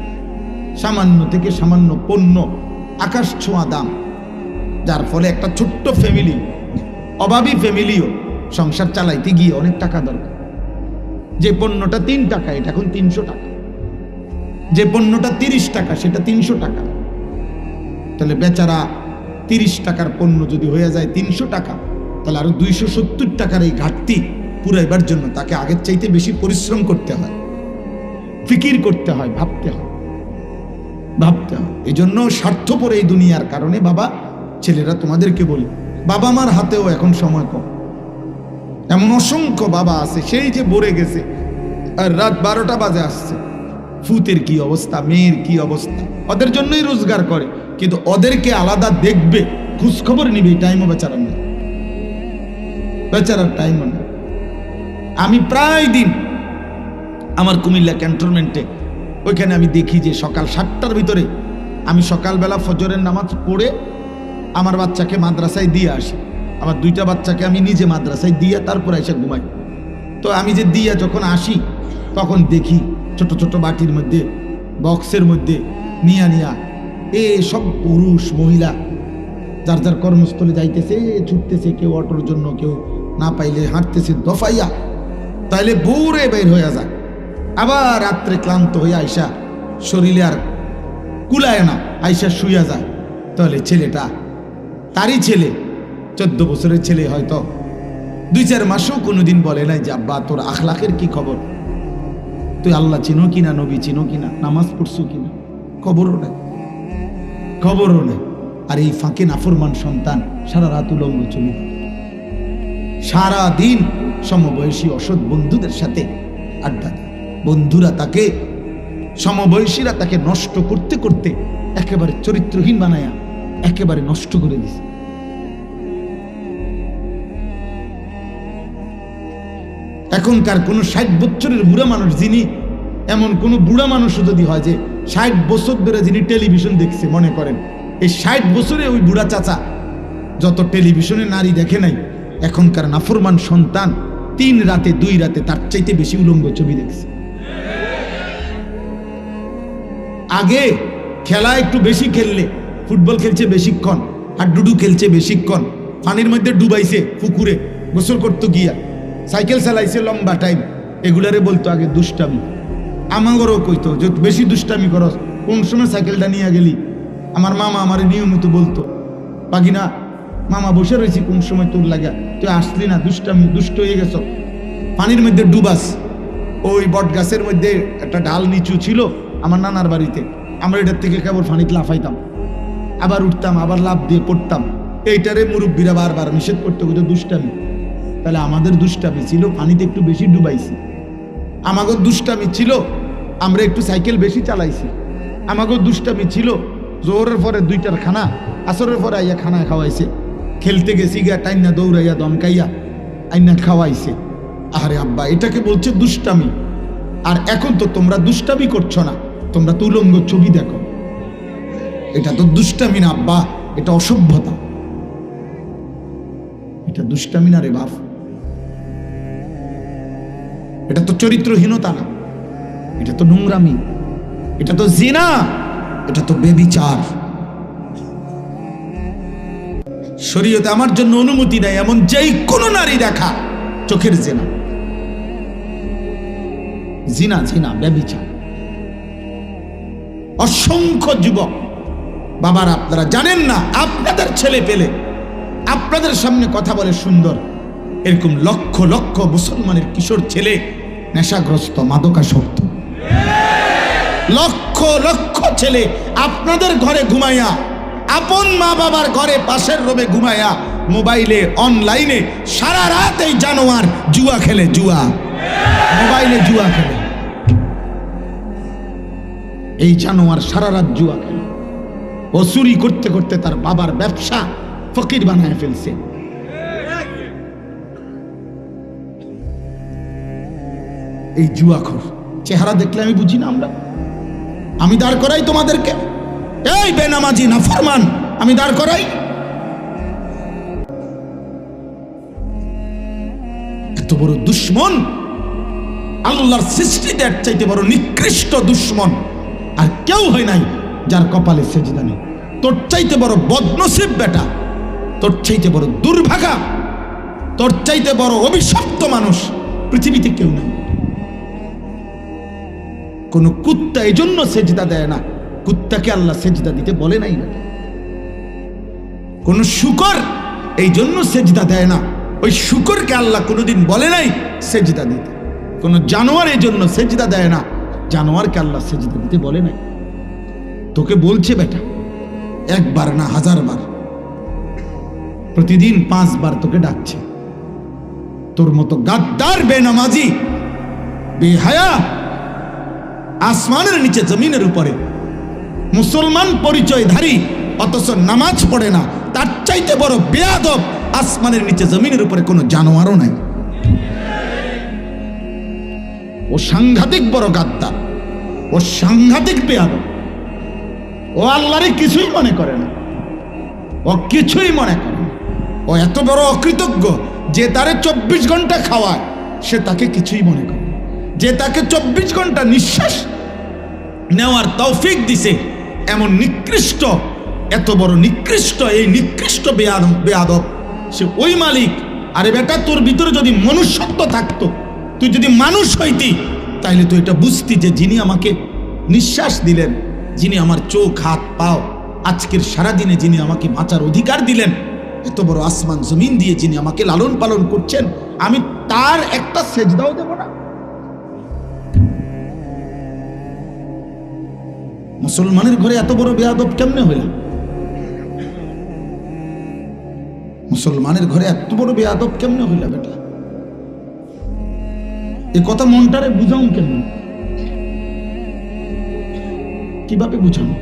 [SPEAKER 1] সামান্য থেকে সামান্য পণ্য আকাশ ছোঁয়া দাম, যার ফলে একটা ছোট্ট ফ্যামিলি, অভাবী ফ্যামিলিও সংসার চালাইতে গিয়ে অনেক টাকা দরকার। যে পণ্যটা 3 টাকা এটা এখন 300 টাকা, যে পণ্যটা 30 টাকা সেটা 300 টাকা। তাহলে বেচারা 30 টাকার পণ্য যদি হয়ে যায় 300 টাকা, তাহলে আরো 270 টাকার এই ঘাটতি পুরাইবার জন্য তাকে আগের চাইতে বেশি পরিশ্রম করতে হয়, ফিকির করতে হয়, ভাবতে হয়। এই জন্য স্বার্থপর এই দুনিয়ার কারণে বাবা, ছেলেরা তোমাদেরকে বলি, বাবা মার হাতেও এখন সময় কম। এমন অসংখ্য বাবা আছে সেই যে বরে গেছে আর রাত 12টা বাজে আসছে, ফুতের কি অবস্থা, মেয়ের কি অবস্থা, ওদের জন্যই রোজগার করে, কিন্তু ওদেরকে আলাদা দেখবে, খোঁজ খবর নিবে, টাইমও বেচারার নেই, বেচারার টাইমও নেই। আমি প্রায় দিন আমার কুমিল্লা ক্যান্টনমেন্টে ওইখানে আমি দেখি যে সকাল 7টার ভিতরে আমি সকালবেলা ফজরের নামাজ পড়ে আমার বাচ্চাকে মাদ্রাসায় দিয়ে আসি, আমার 2টা বাচ্চাকে আমি নিজে মাদ্রাসায় দিয়ে তারপরে এসে ঘুমাই। তো আমি যে দিয়ে যখন আসি তখন দেখি ছোট ছোট বাটির মধ্যে, বক্সের মধ্যে নিয়া সব পুরুষ মহিলা যার যার কর্মস্থলে যাইতেছে, ছুটতেছে, কেউ অটোর জন্য, কেউ না পাইলে হাঁটতেছে দফাইয়া, তাইলে ভোরে বের হয়ে যায়। আবার রাত্রে ক্লান্ত হয়ে আইসা শরীরে আর কুলায় না, আইসা শুইয়া যায়। তাহলে ছেলেটা, তারই ছেলে, 14 বছরের ছেলে, হয়তো 2-4 মাসও কোনোদিন বলে নাই যে আব্বা তোর আখলাকের কি খবর, তুই আল্লাহ চিনো কিনা, নবী চিনো কিনা, নামাজ পড়ছো কিনা, খবরও নেই। আর এই ফাঁকে নাফরমান সন্তান সারা রাত উলঙ্গ চলে, সারা দিন সমবয়সী অসৎ বন্ধুদের সাথে আড্ডা দেয়। বন্ধুরা তাকে, সমবয়সীরা তাকে নষ্ট করতে করতে একেবারে চরিত্রহীন বানায়া একেবারে নষ্ট করে দিছে। এখনকার কোন 60 বছরের বুড়া মানুষ, যিনি এমন কোন বুড়া মানুষও যদি হয় যে 60 বছর ধরে যিনি টেলিভিশন দেখছে, মনে করেন এই 60 বছরে ওই বুড়া চাচা যত টেলিভিশনে নারী দেখে নাই, এখনকার নাফরমান সন্তান 3 রাতে 2 রাতে তার চাইতে বেশি উলঙ্গ ছবি দেখছে। আগে খেলা একটু বেশি খেললে, ফুটবল খেলছে বেশিক্ষণ, হাডুডু খেলছে বেশিক্ষণ, পানির মধ্যে ডুবাইছে, পুকুরে গোসল করতে গিয়া সাইকেল চালাইছে লম্বা টাইম, এগুলারে বলতো আগে দুষ্টামি। আমাগরও কইতো যে বেশি দুষ্টামি করস, কোন সময় সাইকেলটা নিয়ে গেলি। আমার মামা আমার নিয়মিত বলতো, পাগিনা মামা বসে রয়েছি, কোন সময় তোর লাগা তুই আসলি না, দুষ্টামি দুষ্ট হয়ে গেছ, পানির মধ্যে ডুবাস। ওই বট গাছের মধ্যে একটা ঢাল নিচু ছিল আমার নানার বাড়িতে, আমরা এটার থেকে কেবল পানিতে লাফাইতাম, আবার উঠতাম, আবার লাফ দিয়ে পড়তাম। এইটারে মুরব্বীরা বারবার নিষেধ করতে হতো দুষ্টামি। তাহলে আমাদের দুষ্টামি ছিল পানিতে একটু বেশি ডুবাইছি, আমাগো দুষ্টামি ছিল আমরা একটু সাইকেল বেশি চালাইছি, আমাগো দুষ্টামি ছিল জোহরের পরে 2টার খানা, আসরের পরে আইয়া খানা খাওয়াইছে, খেলতে গেছি গিয়া টাইনা দৌড়াইয়া দমকাইয়া আইনা খাওয়াইছে। আরে আব্বা, এটাকে বলছে দুষ্টামি। আর এখন তো তোমরা দুষ্টামি করছো না, তোমরা তো উলঙ্গ ছবি দেখো। এটা তো দুষ্টামি না আব্বা, এটা অসভ্যতা, এটা দুষ্টামি না রে বাপ, এটা তো চরিত্রহীনতা না, এটা তো নোংরামি, এটা তো জিনা, এটা তো বেবিচার। শরীয়তে আমার জন্য অনুমতি নাই এমন যেই কোনো নারী দেখা চোখের জিনা, জিনা জিনা বেবিচার। অসংখ্য যুবক বাবারা, আপনারা জানেন না, আপনাদের ছেলে পেলে আপনাদের সামনে কথা বলে সুন্দর, এরকম লক্ষ লক্ষ মুসলমানের কিশোর ছেলে নেশাগ্রস্ত, মাদকাসক্ত। লক্ষ লক্ষ ছেলে আপনাদের ঘরে ঘুমাইয়া, আপন মা বাবার ঘরে পাশের রুমে ঘুমাইয়া, মোবাইলে অনলাইনে সারা রাত এই জানোয়ার জুয়া খেলে, জুয়া মোবাইলে জুয়া খেলে, এই জানোয়ার সারা রাত জুয়া খেলে। ও চুরি করতে করতে তার বাবার ব্যবসা ফকির বানায় ফেলছে। এই জুয়াখোর চেহারা দেখলে আমি বুঝি না, আমি দাঁড় করাই তোমাদেরকে, এই বেনামাজি নাফরমান, আমি দাঁড় করাই। এত বড় দুশ্মন, আল্লাহর সৃষ্টিতে চাইতে বড় নিকৃষ্ট দুশ্মন আর কেউ হয় নাই যার কপালে সেজদা নেই। তোর চাইতে বড় বদনসিব বেটা, তোর চাইতে বড় দুর্ভাগা, তোর চাইতে বড় অভিশপ্ত মানুষ পৃথিবীতে কেউ নেই। কোন কুত্তা এই জন্য সেজদা দেয় না, কুত্তাকে আল্লাহ সেজদা দিতে বলে নাই। কোন শুকর এই জন্য সেজদা দেয় না, ওই শুকরকে আল্লাহ কোনোদিন বলে নাই সেজদা দিতে। কোন জানোয়ার এই জন্য সেজদা দেয় না, জানোয়ারকে আল্লাহ সেজদা দিতে বলে নাই। তোকে বলছে বেটা, 1 বার না 1000 বার, প্রতিদিন 5 বার তোকে ডাকছে। তোর মতো গাদ্দার, বেনামাজি, বেহায়া, আসমানের নিচে জমিনের উপরে মুসলমান পরিচয়ধারী অথচ নামাজ পড়ে না, তার চাইতে বড় বেয়াদব আসমানের নিচে জমিনের উপরে কোনো জানোয়ারও নাই। ও সাংঘাতিক বড় গাদ্দার, ও সাংঘাতিক বেয়াদব, ও আল্লাহরে কিছুই মনে করে না, ও কিছুই মনে করে না। ও এত বড় অকৃতজ্ঞ যে তারে 24 ঘন্টা খাওয়ায়, সে তাকে কিছুই মনে করে। যে তাকে 24 ঘন্টা নিঃশ্বাস নেওয়ার তৌফিক দিছে, এমন নিকৃষ্ট, এত বড় নিকৃষ্ট, এই নিকৃষ্ট বেয়াদব সে ওই মালিক। আরে বেটা, তোর ভিতরে যদি মনুষ্যত্ব থাকতো, তুই যদি মানুষ হইতি, তাইলে তুই এটা বুঝতি যে যিনি আমাকে নিঃশ্বাস দিলেন, যিনি আমার চোখ হাত পাও আজকের সারাদিনে যিনি আমাকে বাঁচার অধিকার দিলেন, এত বড় আসমান জমিন দিয়ে যিনি আমাকে লালন পালন করছেন, আমি তার একটা সেজদাও দেব না। মুসলমানের ঘরে এত বড় বেয়াদব কেমনে হইল? মুসলমানের ঘরে এত বড় বেয়াদব কেমনে হইল বেটা? এ কথা মনটারে বুঝাও কেমন, কিভাবে বুঝানো?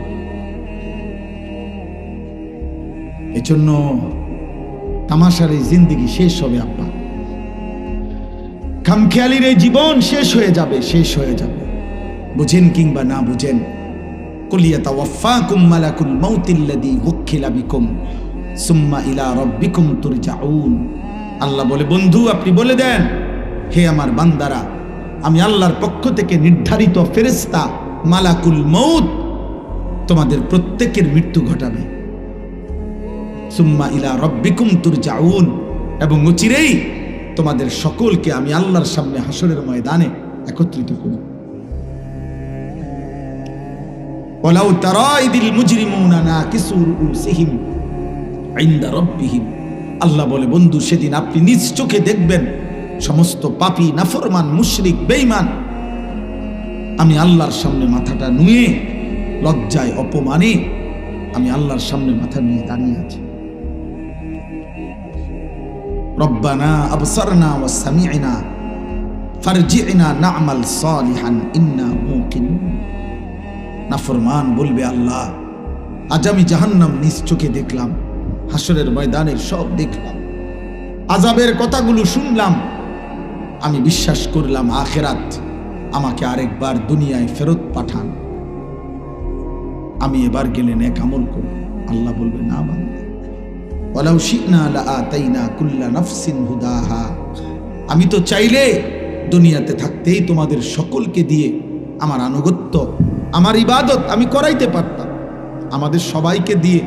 [SPEAKER 1] এজন্য তামাশার এই জিন্দিগি শেষ হবে আব্বা। খামখেয়ালির এই জীবন শেষ হয়ে যাবে, শেষ হয়ে যাবে, বুঝেন কিংবা না বুঝেন। কুল ইয়াতাওয়াফাকুম মালাকুল মাউতিল্লাযী ওয়াক্কিলা বিকুম সুম্মা ইলা রাব্বিকুম তুরজাউন। আল্লাহ বলে, বন্ধু আপনি বলে দেন, হে আমার বান্দারা, আমি আল্লাহর পক্ষ থেকে নির্ধারিত ফেরেশতা মালাকুল মউত তোমাদের প্রত্যেকের মৃত্যু ঘটাবে। সুম্মা ইলা রাব্বিকুম তুরজাউন, এবং অচিরেই তোমাদের সকলকে আমি আল্লাহর সামনে হাসরের ময়দানে একত্রিত করব। ওয়ালাউ তারা ইদিল মুজরিমুনা নাকিসু রুউসিহিম ইনদা রাব্বিহিম। আল্লাহ বলে, বন্ধু সেদিন আপনি নিজ চোখে দেখবেন সমস্ত পাপী, নাফরমান, মুশরিক, বেঈমান আমি আল্লাহর সামনে মাথাটা নুয়ে লজ্জায় অপমানে আমি আল্লাহর সামনে মাথা নুয়ে দাঁড়িয়ে আছি। রব্বানা আবসারনা ওয়া সামি'না ফারজি'না না'মাল সালিহান ইন্না মুকিনুন। নাফরমান বলবে, আল্লাহ আজ আমি জাহান্নাম নিজ চোখে দেখলাম, হাসরের ময়দানের সব দেখলাম, আযাবের কথাগুলো শুনলাম, আমি বিশ্বাস করলাম আখিরাত, আমাকে আরেকবার দুনিয়ায় ফেরত পাঠান, আমি এবার গেলে নেক আমল করব। আল্লাহ বলবে, না বান্দা, ওয়ালাউ শি'না লাআতাইনা কুল্লা নাফসিন হুদাহা। আমি তো চাইলে দুনিয়াতে থাকতেই তোমাদের সকলকে দিয়ে আমার আনুগত্য, আমার ইবাদত আমি করাইতে পারতাম। আমাদের সবাইকে দিয়ে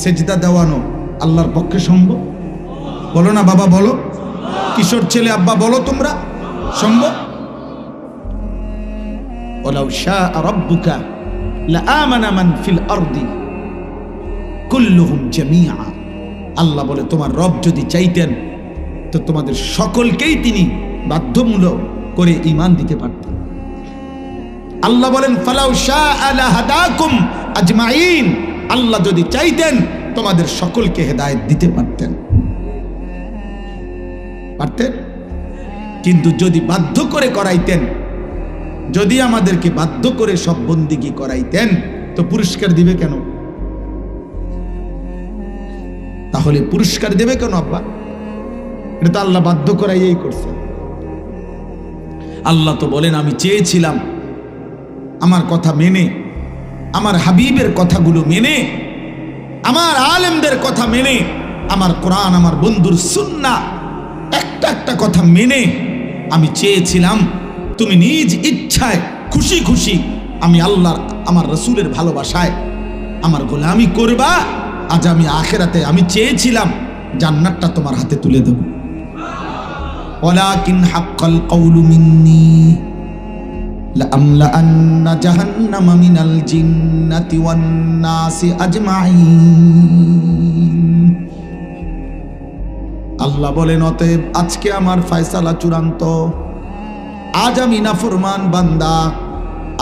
[SPEAKER 1] সেজদা দেওয়ানো আল্লাহর পক্ষে সম্ভব? বলো না বাবা, বলো। কিশোর ছেলে আব্বা বলো, তোমরা সম্ভব? ওয়ালাউ শাআ রাব্বুকা লাআমানা মান ফিল আরদি কুল্লুহুম জামিআ। আল্লাহ বলে, তোমার রব যদি চাইতেন তো তোমাদের সকলকেই তিনি বাধ্যমূলক করে ঈমান দিতে পারতেন। আল্লাহ বলেন, ফালাউ শাআ লাহাদাকুম আজমাইন। আল্লাহ যদি চাইতেন তোমাদের সকলকে হেদায়েত দিতে পারতেন, পারতেন। কিন্তু যদি বাধ্য করে করাইতেন, যদি আমাদেরকে বাধ্য করে সব বন্দিগি করাইতেন, তো পুরস্কার দিবে কেন? তাহলে পুরস্কার দেবে কেন আব্বা? এটা তো আল্লাহ বাধ্য করাইয়াই করছে। আল্লাহ তো বলেন, আমি চেয়েছিলাম আমার কথা মেনে, আমার হাবিবের কথাগুলো মেনে, আমার আলেমদের কথা মেনে, আমার কোরআন, আমার বন্ধুর সুন্নাহ, একটা একটা কথা মেনে আমি চেয়েছিলাম তুমি নিজ ইচ্ছায় খুশি খুশি আমি আল্লাহর, আমার রাসূলের ভালোবাসায় আমার গোলামি করবা। আজ আমি আখিরাতে আমি চেয়েছিলাম জান্নাতটা তোমার হাতে তুলে দেব। ওয়ালাকিন হাক্কাল কওলু মিন্নি লাআমলাআন্না জাহান্নামা মিনাল জিন্নাতি ওয়ান নাসি আজমাইন। আল্লাহ বলেন, অতএব আজকে আমার ফয়সালা চূড়ান্ত। আজ আমি নাফরমান বান্দা,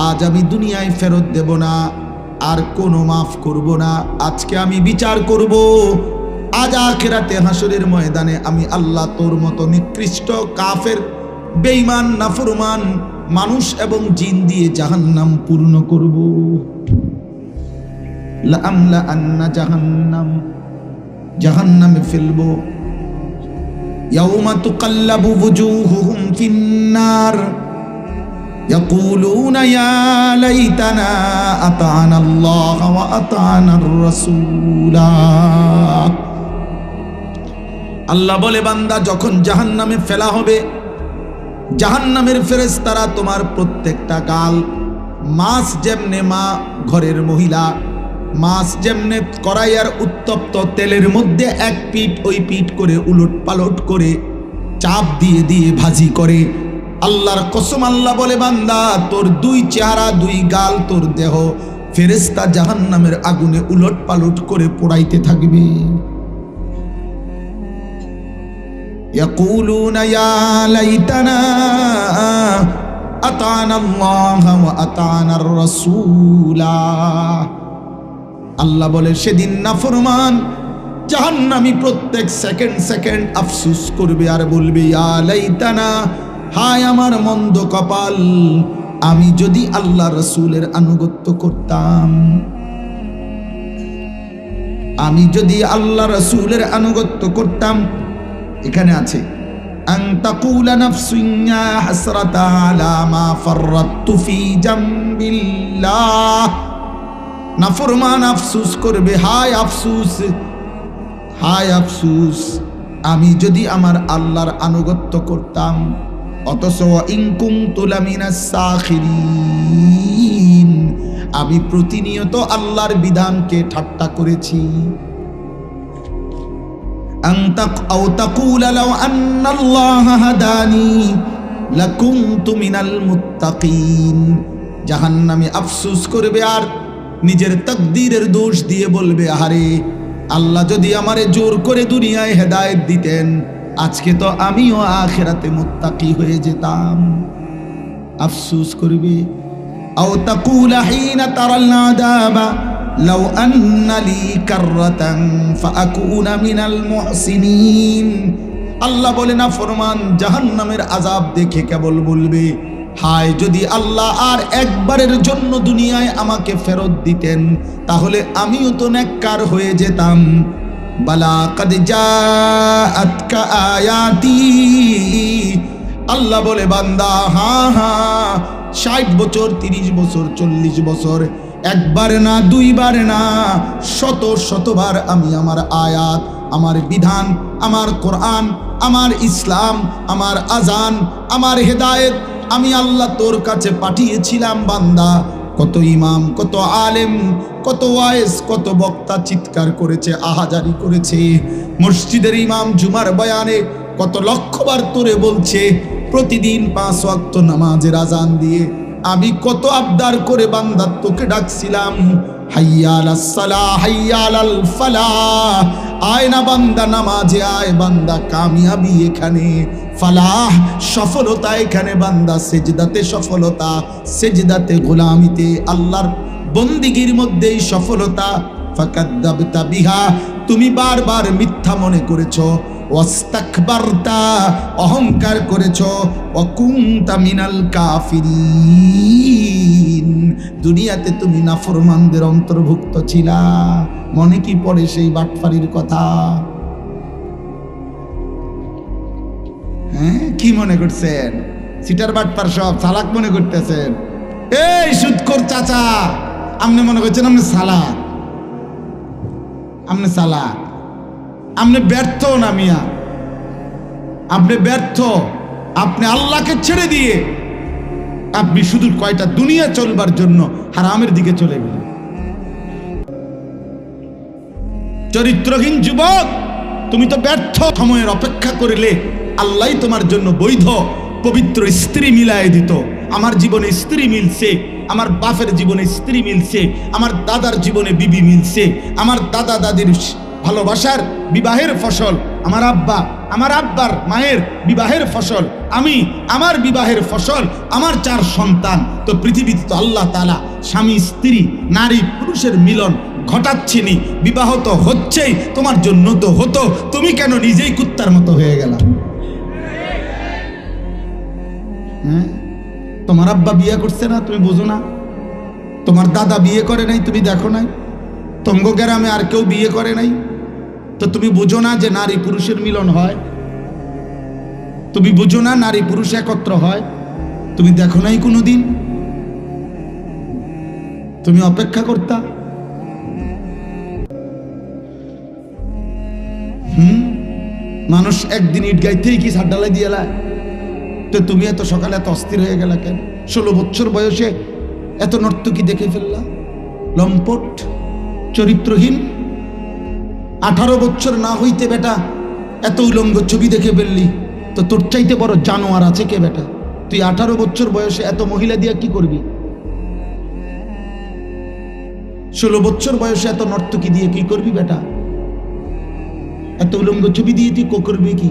[SPEAKER 1] আজ আমি দুনিয়ায় ফেরত দেব না, আর কোনো মাফ করব না। আজকে আমি বিচার করব। আজ আখিরাতে হাসরের ময়দানে আমি আল্লাহ তোর মতো নিকৃষ্ট কাফের, বেঈমান, নাফরমান মানুষ এবং জিন দিয়ে জাহান্নাম পূর্ণ করব। লাআমলাআন্না জাহান্নাম, জাহান্নামে ফেলবো। ইয়াউমা তুকাল্লাবু ওয়ুজুহুহুম ফিন্নার ইয়াকুলুনা ইয়া লাইতানা আতা'না আল্লাহ ওয়া আতা'নার রাসূলা। আল্লাহ বলে, বান্দা যখন জাহান্নামে ফেলা হবে, জাহান্নামের ফেরেশতারা তোমার প্রত্যেকটা গাল, মাছ যেমনে মা ঘরের মহিলা মাছ যেমনে কড়াইয়ার উত্তপ্ত তেলের মধ্যে এক পিঠ ওই পিঠ করে উলট পালট করে চাপ দিয়ে দিয়ে ভাজি করে, আল্লাহর কসম আল্লাহ বলে, বান্দা তোর দুই চেহারা, দুই গাল, তোর দেহ ফেরেশতা জাহান্নামের আগুনে উলট পালট করে পোড়াইতে থাকবে। ইয়াকুলুনা ইয়া লাইতানা আতা'না আল্লাহ ওয়া আতা'নার রাসূলা। আল্লাহ বলে, সেদিন নাফরমান জাহান্নামী প্রত্যেক সেকেন্ড সেকেন্ড আফসোস করবে আর বলবে, ইয়া লাইতানা, হায় আমার মন্দ কপাল, আমি যদি আল্লাহ রাসূলের আনুগত্য করতাম, আমি যদি আল্লাহ রাসূলের আনুগত্য করতাম। এখানে আছে আন তাকুলা নাফসুন ইয়া হাসরাতা আলা মা ফাররাতু ফি জামবিল্লাহ, নাফরমান আফসোস করবে, হায় আফসোস, হায় আফসোস, আমি যদি আমার আল্লাহর আনুগত্য করতাম, অথচ ইন কুনতু লামিনাস সাখিরিন, আমি প্রতিনিয়ত আল্লাহর বিধানকে ঠাট্টা করেছি। আও তাকুলা লাউ আন্নাল্লাহা হাদানি লাকুনতু মিনাল মুত্তাকিন, জাহান্নামী আফসোস করবে আর নিজের তাকদীরের দোষ দিয়ে বলবে, আরে আল্লাহ যদি আমারে জোর করে দুনিয়ায় হেদায়েত দিতেন, আজকে তো আমিও আখিরাতে মুত্তাকি হয়ে যেতাম। আফসোস করবে। আও তাকুলা হিনা তারাল আযাবা লাউ আন্না লি কাররাতান ফাআকুনা মিনাল মুহসিনিন, আল্লাহ বলে না ফরমান জাহান্নামের আযাব দেখে কেবল বলবে, হায় যদি আল্লাহ আর একবারের জন্য দুনিয়ায় আমাকে ফেরত দিতেন, তাহলে আমিও তো নেককার হয়ে যেতাম। বালা কাদ জাআতকা আয়াতি, আল্লাহ বলে বান্দা, হ্যাঁ হ্যাঁ, 60 বছর 30 বছর 40 বছর, একবার না দুইবার না, শত শতবার আমি আমার আয়াত, আমার বিধান, আমার কোরআন, আমার ইসলাম, আমার আজান, আমার হেদায়েত আমি আল্লাহ তোর কাছে পাঠিয়েছিলাম বান্দা। কত ইমাম, কত আলেম, কত ওয়াইজ, কত বক্তা চিৎকার করেছে, আহাজারি করেছে। মসজিদের ইমাম জুমার বয়ানে কত লক্ষবার তোরে বলছে, প্রতিদিন 5 ওয়াক্ত নামাজের আজান দিয়ে আমি কত আবদার করে বান্দা তোকে ডাকছিলাম, হাইয়া আলাস সালাহ, হাইয়া আলাল ফালাহ, আয় না বান্দা নামাজে আয়, বান্দা কামিয়াবি এখানে, ফালাহ সফলতা এখানে, বান্দা সেজদাতে সফলতা, সেজদাতে গোলামিতে আল্লাহর বন্দিগির মধ্যেই সফলতা। ফাকাদ্দাবতা বিহা, তুমি বারবার মিথ্যা মনে করেছো, ওয়াস্তাকবারতা, অহংকার করেছো, ওয়া কুনতা মিনাল কাফিরিন, দুনিয়াতে তুমি নাফরমানদের অন্তর্ভুক্ত ছিলা। মনে কি পড়ে সেই বাটফারির কথা? হ্যাঁ, কি মনে করছেন? সিটার বাটপার সব চালাক মনে করতেছেন? এই সুদখোর চাচা, আপনি মনে করছেন আপনি চালাক? আপনি চালাক, আপনি ব্যর্থ না মিয়া, আপনি ব্যর্থ। আপনি আল্লাহকে ছেড়ে দিয়ে আপনি শুধু কয়টা দুনিয়া চলবার জন্য হারামের দিকে চলে গেলেন। চরিত্রহীন যুবক, তুমি তো ব্যর্থ। সময়ের অপেক্ষা করলে আল্লাহ তোমার জন্য বৈধ পবিত্র স্ত্রী মিলায় দিত। আমার জীবনে স্ত্রী মিলছে, আমার বাপের জীবনে স্ত্রী মিলছে, আমার দাদার জীবনে বিবি মিলছে, আমার দাদা দাদির ভালোবাসার বিবাহের ফসল আমার আব্বা, আমার আব্বার মায়ের বিবাহের ফসল আমি, আমার বিবাহের ফসল আমার 4 সন্তান। তো পৃথিবীতে তো আল্লাহ তাআলা স্বামী স্ত্রী নারী পুরুষের মিলন ঘটাচ্ছেনি, বিবাহ তো হচ্ছেই, তোমার জন্য তো হতো, তুমি কেন নিজেই কুত্তার মতো হয়ে গেলা? হ্যাঁ, তোমার আব্বা বিয়ে করছে না, তুমি বোঝো না? তোমার দাদা বিয়ে করে নাই, তুমি দেখো নাই? তঙ্গ গ্রামে আর কেউ বিয়ে করে নাই, তো তুমি বুঝো না যে নারী পুরুষের মিলন হয়? তুমি বুঝো না নারী পুরুষ একত্র হয়? তুমি দেখো নাই কোনোদিন? তুমি অপেক্ষা করতা? মানুষ একদিন ইট গাইতেই কি ছাদ ঢালাই দিয়ে এলা? তো তুমি এত সকালে এত অস্থির হয়ে গেলা কেন? 16 বছর বয়সে এত নর্তকী দেখে ফেললা, লম্পট চরিত্রহীন। 18 বছর না হইতে বেটা এত উলঙ্গ ছবি দেখে ফেললি, তো তোর চাইতে বড় জানোয়ার আছে কে বেটা? তুই 18 বছর বয়সে এত মহিলা দিয়া কি করবি? 16 বছর বয়সে এত নর্তকী দিয়ে কি করবি বেটা? এত উলঙ্গ ছবি দিয়ে তুই করবি কি?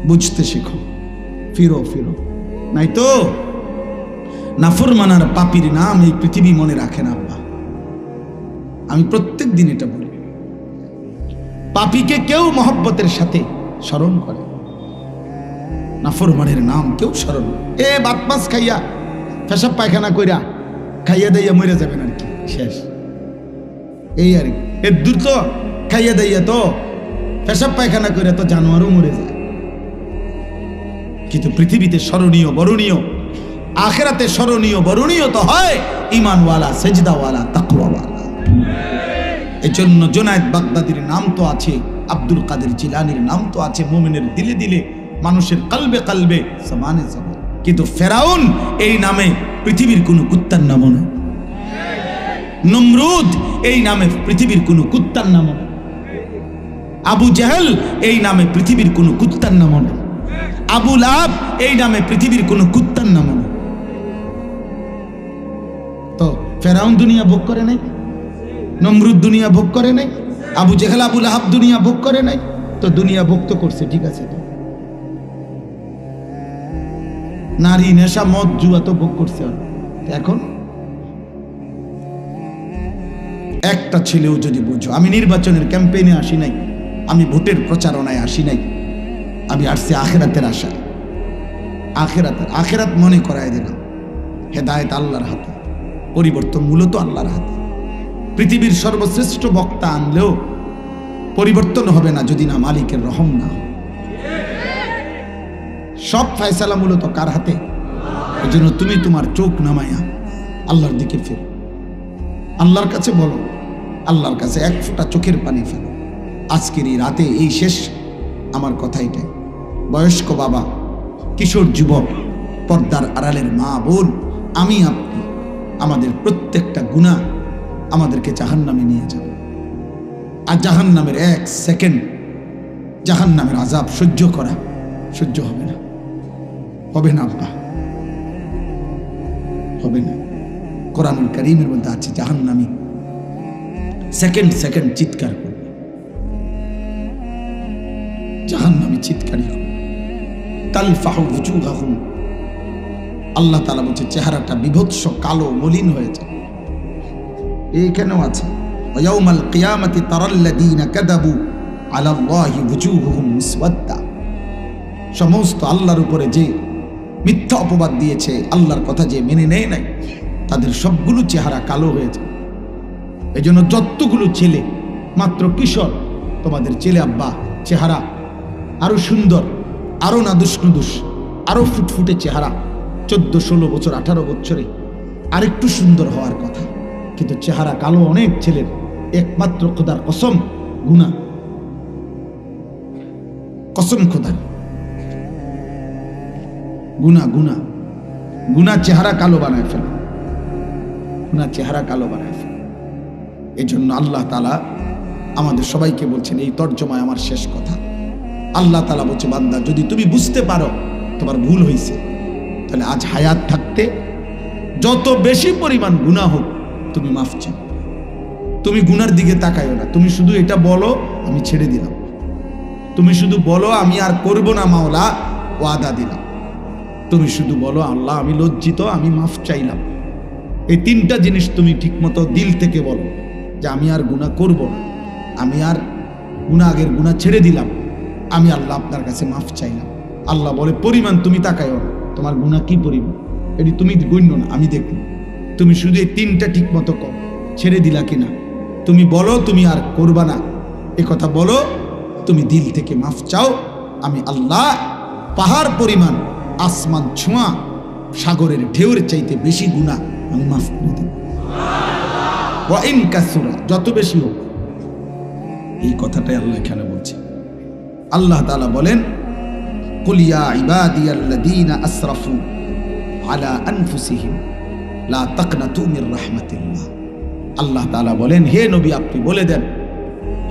[SPEAKER 1] বুঝতে শিখো, ফিরো ফিরো, নাই তো নাফরমানার পাপীর নাম এই পৃথিবী মনে রাখে না। আব্বা, আমি প্রত্যেক দিন এটা বলি, পাপীকে কেউ মহব্বতের সাথে স্মরণ করে, নাফরমানের নাম কেউ স্মরণ। এ বাত মাছ খাইয়া পেশাব পায়খানা কইরা খাইয়া দাইয়া মরে যাবেন আর কি, শেষ। এই আর এর দূর তো খাইয়া দাইয়া তো পেশাব পায়খানা করে তো জানোয়ারও মরে যায়। কিন্তু পৃথিবীতে স্মরণীয় বরণীয়, আখিরাতে স্মরণীয় বরণীয় তো হয় ঈমানওয়ালা, সেজদাওয়ালা, তাকওয়াওয়ালা। এজন্য জুনায়েদ বাগদাদির নাম তো আছে, আব্দুল কাদের জিলানীর নাম তো আছে, মুমিনের দিলে দিলে, মানুষের কলবে কলবে, জবানে জবানে। কিন্তু ফেরাউন এই নামে পৃথিবীর কোনো কুত্তার নামও না। নমরুদ এই নামে পৃথিবীর কোনো কুত্তার নামও না। আবু জেহেল এই নামে পৃথিবীর কোনো কুত্তার নামও না। আবু লাহাব এই নামে পৃথিবীর কোনো কুত্তার নামও না। তো ফেরাউন দুনিয়া ভোগ করে নাই, নমরুদ দুনিয়া ভোগ করে নাই, আবু জেহেল আবু লাহাব দুনিয়া ভোগ করে নাই। তো দুনিয়া ভোগ তো করছে, ঠিক আছে। তো নারী, নেশা, মদ, জুয়া তো ভোগ করছে। এখন একটা ছেলেও যদি বুঝো, আমি নির্বাচনের ক্যাম্পেইনে আসি নাই, আমি ভোটের প্রচারণায় আসি নাই, আমি আসছি আখিরাতের আশায়। আখিরাত মনে করায় দিলাম। হেদায়েত আল্লাহর হাতে, পরিবর্তন মূলত আল্লাহর হাতে। পৃথিবীর সর্বশ্রেষ্ঠ বক্তা আনলেও পরিবর্তন হবে না যদি না মালিকের রহম না হয়। সব ফয়সালা মূলত কার হাতে? এজন্য তুমি তোমার চোখ নামাইয়া আল্লাহর দিকে ফেরো, আল্লাহর কাছে বলো, আল্লাহর কাছে এক ফোঁটা চোখের পানি ফেলো। আজকের এই রাতে এই শেষ আমার কথা এটাই। বয়স্ক বাবা, কিশোর যুবক, পর্দার আড়ালের মা বোন, আমি আপনি, আমাদের প্রত্যেকটা গুনাহ আমাদেরকে জাহান্নামে নিয়ে যাবে। আর জাহান্নামের এক সেকেন্ড জাহান্নামের আযাব সহ্য করা সহ্য হবে না, হবে না আব্বা, হবে না। কোরআনুল কারীমের মধ্যে আছে জাহান্নামী সেকেন্ড সেকেন্ড চিৎকার করবে, জাহান্নামী চিৎকারই করবে। তালফাহু ওয়ুজুহাহুম, আল্লাহ তাআলা বলছে চেহারাটা বিভৎস কালো মলিন হয়ে যায়। এইখানেও আছে ওয়ায়াউমাল কিয়ামাতি তারাল্লাযীনা কাযাবু আলাল্লাহি ওয়ুজুহুহুম মুসওয়াদ্দা, সমস্ত আল্লাহর উপরে যে মিথ্যা অপবাদ দিয়েছে, আল্লাহর কথা যে মেনে নেয় নাই, তাদের সবগুলো চেহারা কালো হয়ে যায়। এই জন্য যতগুলো ছেলে মাত্র কিশোর, তোমাদের ছেলে আব্বা চেহারা আরো সুন্দর, আরো নাদুস নুদুস, আরো ফুটফুটে চেহারা, 14-16 বছর 18 বছরে আরেকটু সুন্দর হওয়ার কথা, কিন্তু চেহারা কালো অনেক ছেলের। একমাত্র খোদার কসম, গুনাহ, কসম খোদার, গুনাহ গুনাহ গুনাহ চেহারা কালো বানায় ফেলে, গুনাহ চেহারা কালো বানায় ফেলে। এই জন্য আল্লাহ তাআলা আমাদের সবাইকে বলছেন, এই তর্জমায় আমার শেষ কথা, আল্লাহ তাআলা বলছে বান্দা যদি তুমি বুঝতে পারো তোমার ভুল হয়েছে, তাহলে আজ হায়াত থাকতে যত বেশি পরিমাণ গুনাহ হোক তুমি মাফ চাও। তুমি গুনার দিকে তাকাইও না, তুমি শুধু এটা বলো আমি ছেড়ে দিলাম, তুমি শুধু বলো আমি আর করব না মাওলা, ওয়াদা দিলাম। তুমি শুধু বলো আল্লাহ আমি লজ্জিত, আমি মাফ চাইলাম। এই তিনটা জিনিস তুমি ঠিকমতো দিল থেকে বলো যে আমি আর গুনাহ করব না, আমি আর আগের গুনাহ ছেড়ে দিলাম, আমি আল্লাহ আপনার কাছে মাফ চাইলাম। আল্লাহ বলে পরিমাণ তুমি তাকাইও না, তোমার গুনাহ কি পরিমাণ এটি তুমি গণ্য না, আমি দেখব। তুমি শুধু এই তিনটা ঠিক মতো কর, ছেড়ে দিলা কিনা, তুমি বলো তুমি আর করবা না, এ কথা বলো, তুমি দিল থেকে মাফ চাও, আমি আল্লাহ পাহাড় পরিমাণ, আসমান ছোঁয়া, সাগরের ঢেউর চাইতে বেশি গুনাহ আমি মাফ করে দেব। ওয়া ইন কাসুরা, যত বেশি হোক। এই কথাটাই আল্লাহ এখানে বলছে। আল্লাহ তাআলা বলেন কুল ইয়া ইবাদিয়াল্লাযীনা আসরাফু আলা আনফুসিহিম লা তাকনাতু মির রাহমাতিল্লাহ। আল্লাহ তাআলা বলেন হে নবী আপনি বলে দেন,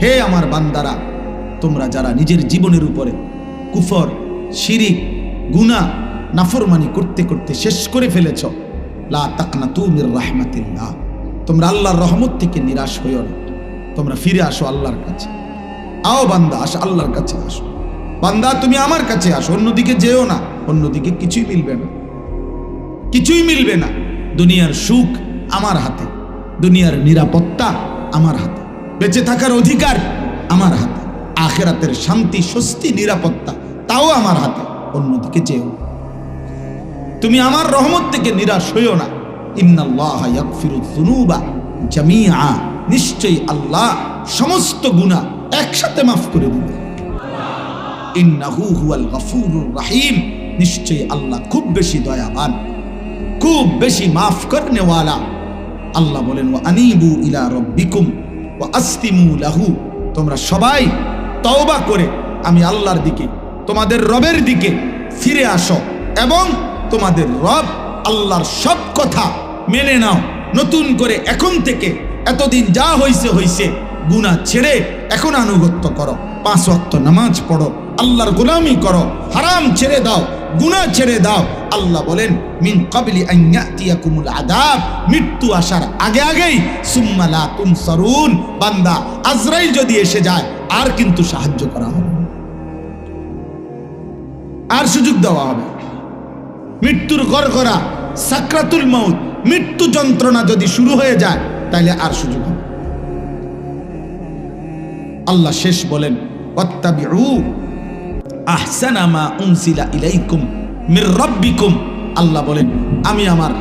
[SPEAKER 1] হে আমার বান্দারা, তোমরা যারা নিজের জীবনের উপরে কুফর, শিরিক, গুনাহ, নাফরমানি করতে করতে শেষ করে ফেলেছ, লা তাকনাতু মির রাহমাতিল্লাহ, তোমরা আল্লাহর রহমত থেকে নিরাশ হইও না, তোমরা ফিরে আসো আল্লাহর কাছে। আও বান্দা আসো আল্লাহর কাছে আসো, বান্দা তুমি আমার কাছে আসো, অন্যদিকে যেও না, অন্যদিকে কিছুই মিলবে না, কিছুই মিলবে না। দুনিয়ার সুখ আমার হাতে, দুনিয়ার নিরাপত্তা আমার হাতে, বেঁচে থাকার অধিকার আমার হাতে, আখিরাতের শান্তি, স্বস্তি, নিরাপত্তা তাও আমার হাতে, অন্যদিকে যেও। তুমি আমার রহমত থেকে নিরাশ হইও না। ইন্নাল্লাহা ইয়াগফিরুয যুনুবা জামিআ, নিশ্চয়ই আল্লাহ সমস্ত গুনাহ একসাথে মাফ করে দিবে। ইন্নাহু হুয়াল গফুরুর রহিম, নিশ্চয়ই আল্লাহ খুব বেশি দয়াবান, খুব বেশি মাফ করনেওয়ালা। আল্লাহ বলেন ওয়া আনিবু ইলা রাব্বিকুম ওয়া আসলিমু লাহু, তোমরা সবাই তওবা করে আমি আল্লাহর দিকে, তোমাদের রবের দিকে ফিরে আসো এবং তোমাদের রব আল্লাহর সব কথা মেনে নাও। নতুন করে এখন থেকে এতদিন যা হইছে হইছে, গুনাহ ছেড়ে এখন আনুগত্য করো, 5 ওয়াক্ত নামাজ পড়ো, আল্লাহর গোলামি করো, হারাম ছেড়ে দাও, গুনাহ ছেড়ে দাও। আল্লাহ বলেন মিন ক্বাবলি আন ইয়াতিয়াকুমুল আযাব, মৃত্যু আসার আগে আগেই সুম্মা লা তুনসারুন, বান্দা আজরাইল যদি এসে যায় আর কিন্তু সাহায্য করা হবে, আর সুযোগ দেওয়া হবে। মৃত্যুর গড়গড়া, সাকরাতুল মউত, মৃত্যু যন্ত্রণা যদি শুরু হয়ে যায় তাহলে আর সুযোগ হবে। আল্লাহ শেষ বলেন ওয়াত্তাবিউ আহসানা মা উনসিলা ইলাইকুম মির রাব্বিকুম, আল্লাহ বলেন আমি আমার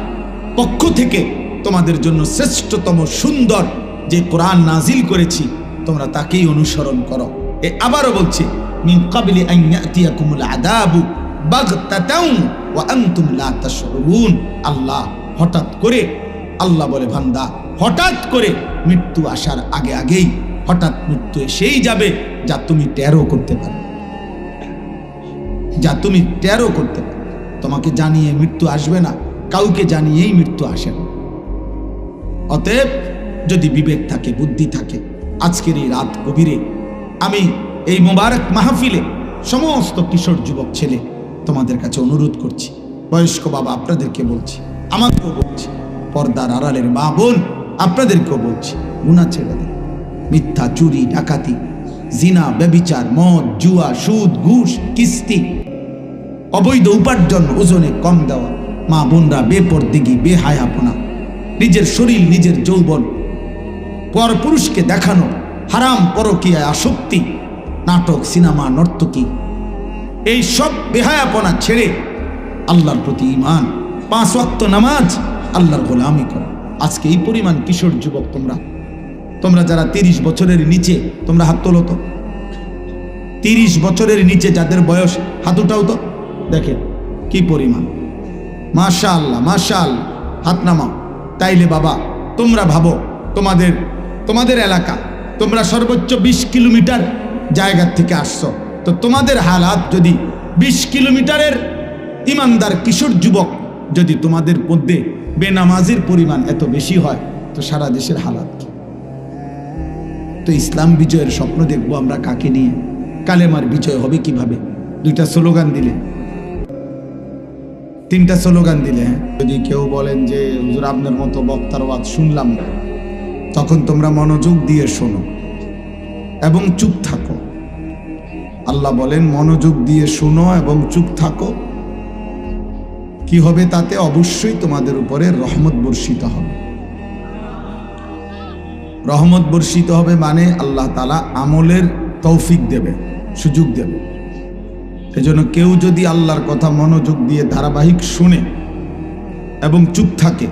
[SPEAKER 1] পক্ষ থেকে তোমাদের জন্য শ্রেষ্ঠতম সুন্দর যে কোরআন নাজিল করেছি তোমরা তাকেই অনুসরণ করো। আবারও বলছি মিন ক্বাবলি আন ইয়াতিয়াকুমুল আযাবু বাগতাতাও ওয়া আনতুম লা তাশউরুন, আল্লাহ হঠাৎ করে, আল্লাহ বলে বান্দা হঠাৎ করে মৃত্যু আসার আগে আগেই হঠাৎ মৃত্যু এসেই যাবে যা তুমি টেরও করতে পারো, যা তুমি টেরও করতে পারো। তোমাকে জানিয়ে মৃত্যু আসবে না, কাউকে জানিয়েই মৃত্যু আসে না। অতএব যদি বিবেক থাকে, বুদ্ধি থাকে, আজকের এই রাত গভীরে আমি এই মোবারক মাহফিলে সমস্ত কিশোর যুবক ছেলে তোমাদের কাছে অনুরোধ করছি, বয়স্ক বাবা আপনাদেরকে বলছি, আমাকেও বলছি, পর্দার আড়ালের মা বোন আপনাদেরকেও বলছি, গুনাহ ছেড়ে দেন। মিথ্যা, চুরি, ডাকাতি, জিনা, ব্যভিচার, মদ, জুয়া, সুদ, ঘুষ, কিস্তি, অবৈধ উপার্জন, ওজনে কম দেওয়া, মা বোনরা বেপরদিগি, বেহায়াপনা, নিজের শরীর, নিজের যৌবন পর পুরুষকে দেখানো, হারাম পরকীয়ায় আসক্তি, নাটক, সিনেমা, নর্তকী, এই সব বেহায়াপনা ছেড়ে আল্লাহর প্রতি ঈমান, 5 ওয়াক্ত নামাজ, আল্লাহর গোলামি করো। আজকে এই পরিমাণ কিশোর যুবক তোমরা যারা 30 বছরের নিচে, তোমরা হাত তোলো তো। 30 বছরের নিচে যাদের বয়স, হাত উঠাও তো, দেখেন কি পরিমাণ। মাশাআল্লাহ, মাশাআল্লাহ, হাত নামাও। তাইলে বাবা তোমরা ভাবো, তোমাদের এলাকা, তোমরা সর্বোচ্চ 20 কিলোমিটার জায়গা থেকে আসছো, তো তোমাদের হালাত যদি 20 কিলোমিটারের ইমানদার কিশোর যুবক যদি তোমাদের মধ্যে বেনামাজির পরিমাণ এত বেশি হয়, তো সারা দেশের হালাত কি? তো ইসলাম বিজয়ের স্বপ্ন দেখবো আমরা কাকে নিয়ে? কালেমার বিজয় হবে কিভাবে? 2টা স্লোগান দিলে, 3টা স্লোগান দিলে, যদি কেউ বলেন যে হুজুর আপনার মতো বক্তার ওয়াজ শুনলাম না, তখন তোমরা মনোযোগ দিয়ে শোনো এবং চুপ থাকো। আল্লাহ বলেন মনোযোগ দিয়ে শোনো এবং চুপ থাকো, কি হবে তাতে? অবশ্যই তোমাদের উপরে রহমত বর্ষিত হবে। রহমত বর্ষিত হবে মানে আল্লাহ তাআলা আমলের তৌফিক দেবে, সুযোগ দেবে। এজন্য কেউ যদি আল্লাহর কথা মনোযোগ দিয়ে ধারাবাহিক শুনে এবং চুপ থাকে,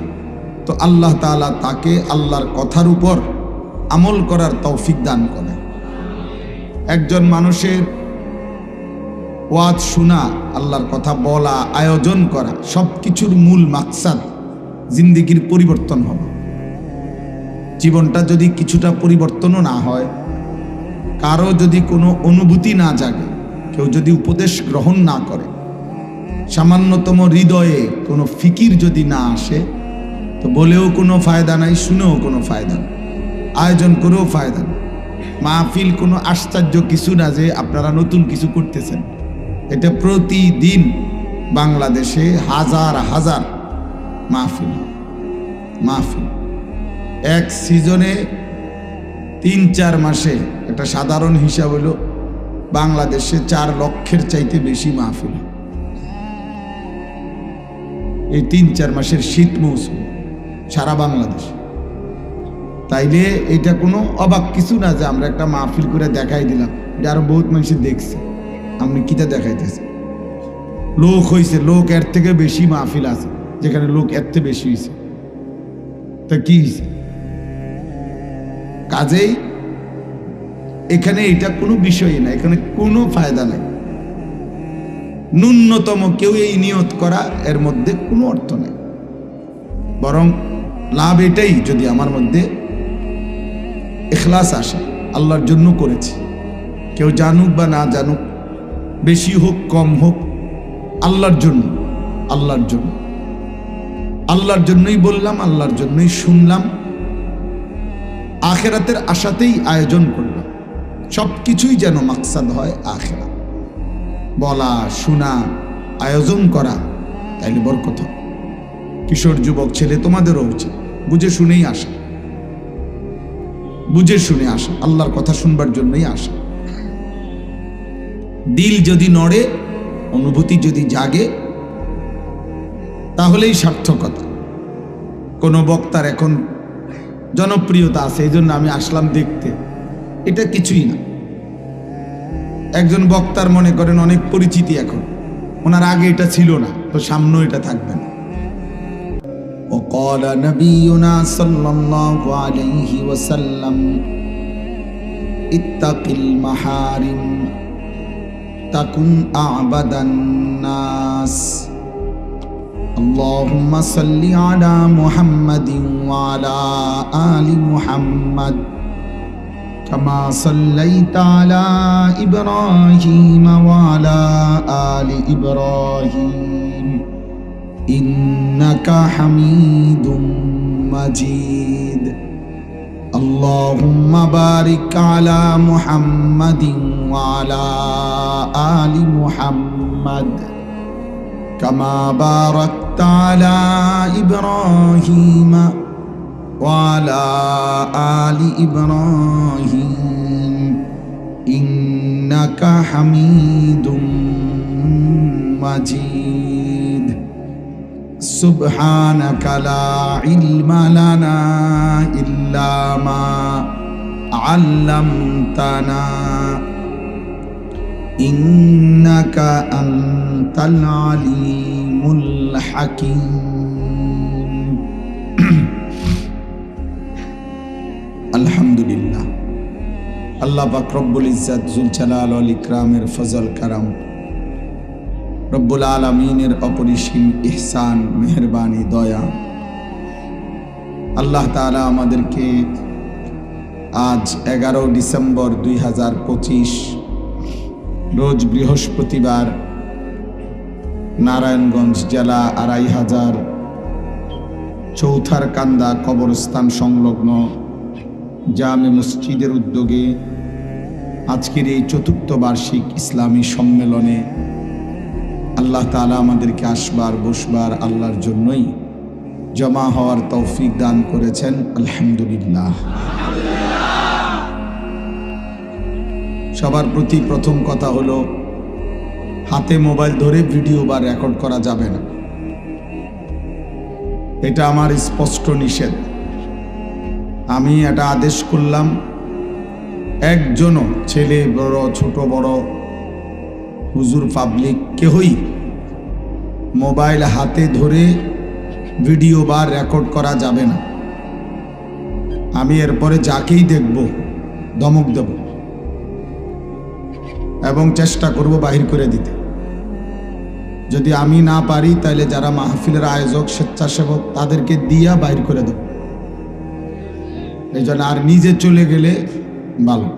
[SPEAKER 1] তো আল্লাহ তাআলা তাকে আল্লাহর কথার উপর আমল করার তৌফিক দান করে। একজন মানুষের ওয়াজ শোনা, আল্লাহর কথা বলা, আয়োজন করা, সব কিছুর মূল মাকসাদ জিন্দেগির পরিবর্তন হবে। জীবনটা যদি কিছুটা পরিবর্তনও না হয়, কারো যদি কোনো অনুভূতি না জাগে, কেউ যদি উপদেশ গ্রহণ না করে, সামান্যতম হৃদয়ে কোনো ফিকির যদি না আসে, তো বলেও কোনো ফায়দা নাই, শুনেও কোনো ফায়দা নেই, আয়োজন করেও ফায়দা নেই। মাহফিল কোনো আশ্চর্য কিছু না যে আপনারা নতুন কিছু করতেছেন। এটা প্রতিদিন বাংলাদেশে হাজার হাজার মাহফিল। এক সিজনে 3-4 মাসে একটা সাধারণ হিসাব হলো বাংলাদেশে 4 লক্ষের চাইতে বেশি মাহফিল। এই 3-4 মাসের শীত মৌসুম সারা বাংলাদেশ। তাইলে এটা কোনো অবাক কিছু না যে আমরা একটা মাহফিল করে দেখাই দিলাম, এটা আরো বহুত মানুষ দেখছে। আপনি কিটা দেখাইতেছে? লোক হয়েছে, লোক এর থেকে বেশি মাহফিল আছে যেখানে লোক এর থেকে বেশি হয়েছে। তা কি হয়েছে? কাজেই এখানে এটা কোনো বিষয়ই না, এখানে কোনো ফায়দা নাই। ন্যূনতম কেউ এই নিয়ত করা, এর মধ্যে কোনো অর্থ নেই। বরং লাভ এটাই যদি আমার মধ্যে ইখলাস আসে, আল্লাহর জন্য করেছি, কেউ জানুক বা না জানুক, বেশি হোক কম হোক, আল্লাহর জন্য, আল্লাহর জন্য, আল্লাহর জন্যই বললাম, আল্লাহর জন্যই শুনলাম, আখেরাতের আশাতেই আয়োজন করলাম। সব কিছুই যেন মাকসাদ হয় আখেরাত। বলা, শোনা, আয়োজন করা, তাইলে বরকত হবে। কিশোর যুবক ছেলে, তোমাদেরও উচিত বুঝে শুনেই আসা, বুঝে শুনে আসা, আল্লাহর কথা শুনবার জন্যই আসা। দিল যদি নড়ে, অনুভূতি যদি জাগে, তাহলেই সার্থকতা। কোনো বক্তার এখন জনপ্রিয়তা আছে, এই জন্য আমি আসলাম দেখতে, এটা কিছুই না। একজন বক্তার মনে করেন অনেক পরিচিতি, এখন ওনার আগে এটা ছিল না, তো সামনেও এটা থাকবে না। وقال نبينا صلى الله عليه وسلم اتق المحارم تكن أعبد الناس اللهم صل على محمد وعلى آل محمد كما صليت على إبراهيم وعلى آل إبراهيم إنك حميد مجيد اللهم بارك على محمد وعلى آل محمد كما باركت على إبراهيم وعلى آل إبراهيم إنك حميد مجيد سبحانك لا علم لنا إلا ما علمتنا إنك أنت العليم الحكيم আলহামদুলিল্লাহ। আল্লাহ পাক রব্বুল ইজ্জত জুল জালাল ওয়াল ইকরামের ফজল কারাম, রব্বুল আলামিনের অপরিসীম ইহসান, মেহেরবানি, দয়া, আল্লাহ তাআলা আমাদেরকে আজ 11 ডিসেম্বর 2025 রোজ বৃহস্পতিবার নারায়ণগঞ্জ জেলা 2500 চৌথার কান্দা কবরস্থান সংলগ্ন জামে মসজিদের উদ্যোগে আজকের এই ৪র্থ বার্ষিক ইসলামী সম্মেলনে আল্লাহ তাআলা আমাদেরকে আসবার বসবার আল্লাহর জন্যই জমা হওয়ার তৌফিক দান করেছেন। আলহামদুলিল্লাহ। সবার প্রতি প্রথম কথা হলো, হাতে মোবাইল ধরে ভিডিও বা রেকর্ড করা যাবে না, এটা আমার স্পষ্ট নিষেধ। আমি এটা আদেশ করলাম, একজনও, ছেলে বড়, ছোট বড়, হুজুর, পাবলিক, কেহই মোবাইল হাতে ধরে ভিডিও বা রেকর্ড করা যাবে না। আমি এরপরে যাকেই দেখব ধমক দেব এবং চেষ্টা করব বাহির করে দিতে। যদি আমি না পারি, তাহলে যারা মাহফিলের আয়োজক, স্বেচ্ছাসেবক, তাদেরকে দিয়া বাহির করে দেব। এই জন্য আর নিজে চলে গেলে ভালো।